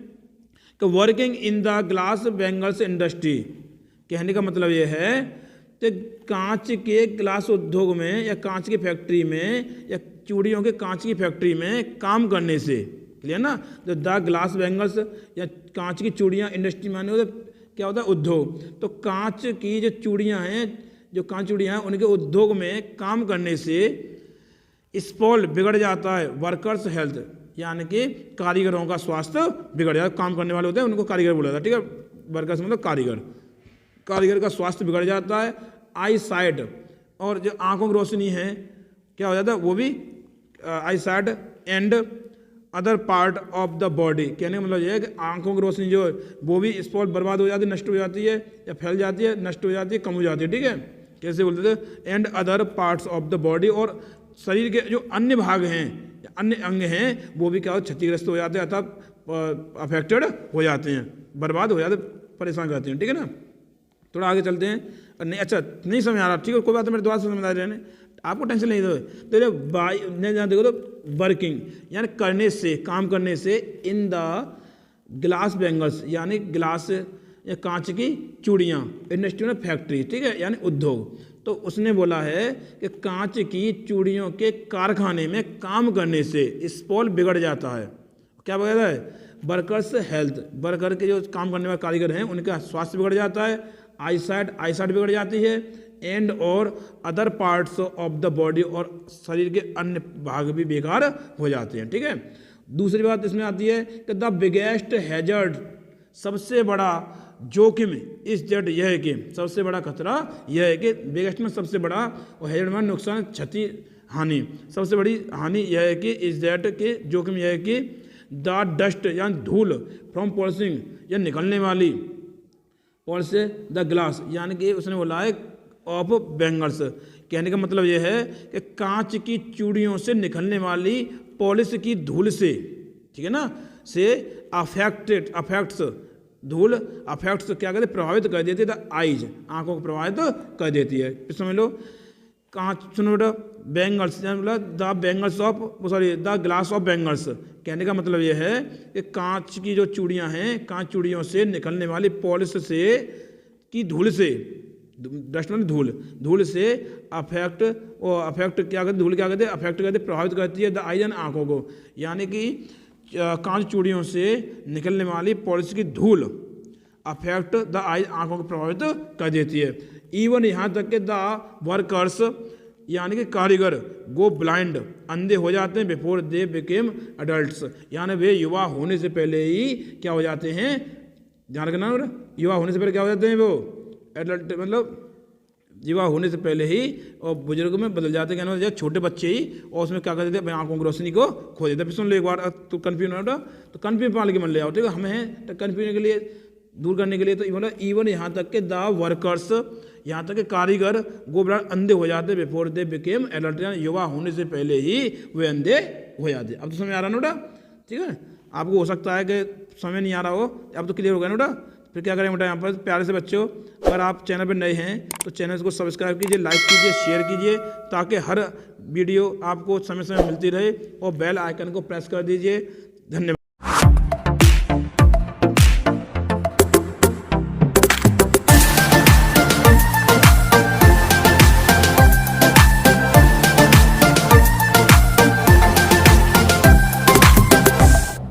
कि working in the glass bangles industry, कहने का मतलब ये है कि कांच के ग्लास उद्योग में या कांच की फैक्ट्री में या चूड़ियों के कांच की फैक्ट्री में काम करने से, क्लियर ना, जो द ग्लास बैंगल्स या कांच की चूड़ियाँ इंडस्ट्री माने होता क्या होता है उद्योग, तो कांच की जो चूड़ियाँ हैं, जो कांच चूड़ियाँ हैं उनके उद्योग में काम करने से स्पॉल बिगड़ जाता है वर्कर्स हेल्थ, यानी कि कारीगरों का स्वास्थ्य बिगड़ जाता है। काम करने वाले होते हैं उनको कारीगर बोला जाता है। ठीक है। वर्कर्स मतलब कारीगर का स्वास्थ्य बिगड़ जाता है। आई साइट, और जो आंखों की रोशनी है क्या हो जाता है, वो भी eyesight and other part of the body, कहने का मतलब यह है कि आंखों की रोशनी जो है वो भी स्पॉट बर्बाद हो जाती है, नष्ट हो जाती है, या फैल जाती है, नष्ट हो जाती है, कम हो जाती है। ठीक है। कैसे बोलते थे, and other parts of the body, और शरीर के जो अन्य भाग हैं, अन्य अंग हैं, वो भी क्या हो, क्षतिग्रस्त हो जाते हैं, अर्थात अफेक्टेड हो जाते हैं, बर्बाद हो जाते, परेशान करते हैं। ठीक है ना। थोड़ा आगे चलते हैं। नहीं अच्छा नहीं समझ आ रहा, ठीक है, कोई बात नहीं, मेरे द्वारा से समझ आ रहे हैं, आपको टेंशन नहीं दो। तो बाई नहीं देखो तो वर्किंग यानी करने से, काम करने से, इन द ग्लास बैंगल्स यानी ग्लास या कांच की चूड़ियाँ, इंडस्ट्री में फैक्ट्री, ठीक है, यानी उद्योग। तो उसने बोला है कि कांच की चूड़ियों के कारखाने में काम करने से स्पॉल बिगड़ जाता है। क्या बिगड़ जाता है, वर्कर्स हेल्थ, वर्कर के जो काम करने वाले कारीगर हैं उनका स्वास्थ्य बिगड़ जाता है, आईसाइट बिगड़ जाती है, एंड और other parts of the body, और शरीर के अन्य भाग भी बेकार हो जाते हैं। ठीक है। दूसरी बात इसमें आती है कि द बिगेस्ट हैजर्ड, सबसे बड़ा जोखिम इस जेट यह है कि, सबसे बड़ा खतरा यह है कि, बिगेस्ट में सबसे बड़ा और हैजर्ड में नुकसान, क्षति, हानि, सबसे बड़ी हानि यह है कि इस जेट के जोखिम यह है कि द डस्ट यानी धूल फ्रॉम पॉलिशिंग या निकलने वाली, पॉलिश से द ग्लास यानी कि उसने बोला है ऑफ बैंगल्स, कहने का मतलब यह है कि कांच की चूड़ियों से निकलने वाली पॉलिश की धूल से, ठीक है ना, से अफेक्ट्स धूल अफेक्ट्स क्या कहते हैं, प्रभावित कर देती है द आइज, आंखों को प्रभावित कर देती है। समझ लो कांच, सुनो बेटा, बैंगल्स मतलब the bangles of, sorry the glass of bangles, कहने का मतलब यह है कि कांच की जो चूड़ियाँ हैं, कांच चूड़ियों से निकलने वाली पॉलिश से की धूल से, डस्ट मतलब धूल से अफेक्ट क्या करते, धूल क्या करते, अफेक्ट करते, प्रभावित करती है द आइजन, आँखों को। यानी कि कांच चूड़ियों से निकलने वाली पॉलिश की धूल अफेक्ट द आइज, आँखों को प्रभावित कर देती है। इवन यहाँ तक कि द वर्कर्स यानी कि कारीगर गो ब्लाइंड, अंधे हो जाते हैं बिफोर दे बिकेम अडल्ट्स, यानी वे युवा होने से पहले ही क्या हो जाते हैं, ध्यान रखना, युवा होने से पहले क्या हो जाते हैं वो एडल्ट, मतलब युवा होने से पहले ही और बुजुर्ग में बदल जाते हैं, कहना छोटे बच्चे ही, और उसमें क्या कर देते हैं, आंखों की रोशनी को खो देते हैं। फिर सुन लो एक बार, तो कन्फ्यूज हो रहा तो कन्फ्यूज पाल के मन ले आओ, ठीक है। हमें तो कन्फ्यूजन के लिए दूर करने के लिए तो इवन यहाँ तक के द वर्कर्स, यहाँ तक के कारीगर गोबरा अंधे हो जाते बिफोर दे बिकेम एडल्ट, युवा होने से पहले ही वे अंधे हो जाते। अब तो समझ आ रहा नोटा, ठीक है। आपको हो सकता है कि समझ नहीं आ रहा हो, अब तो क्लियर हो गया नोटा। फिर क्या करें बेटा, यहाँ पर प्यारे से बच्चों, अगर आप चैनल पर नए हैं तो चैनल को सब्सक्राइब कीजिए, लाइक कीजिए, शेयर कीजिए, ताकि हर वीडियो आपको समय समय मिलती रहे, और बेल आइकन को प्रेस कर दीजिए। धन्यवाद।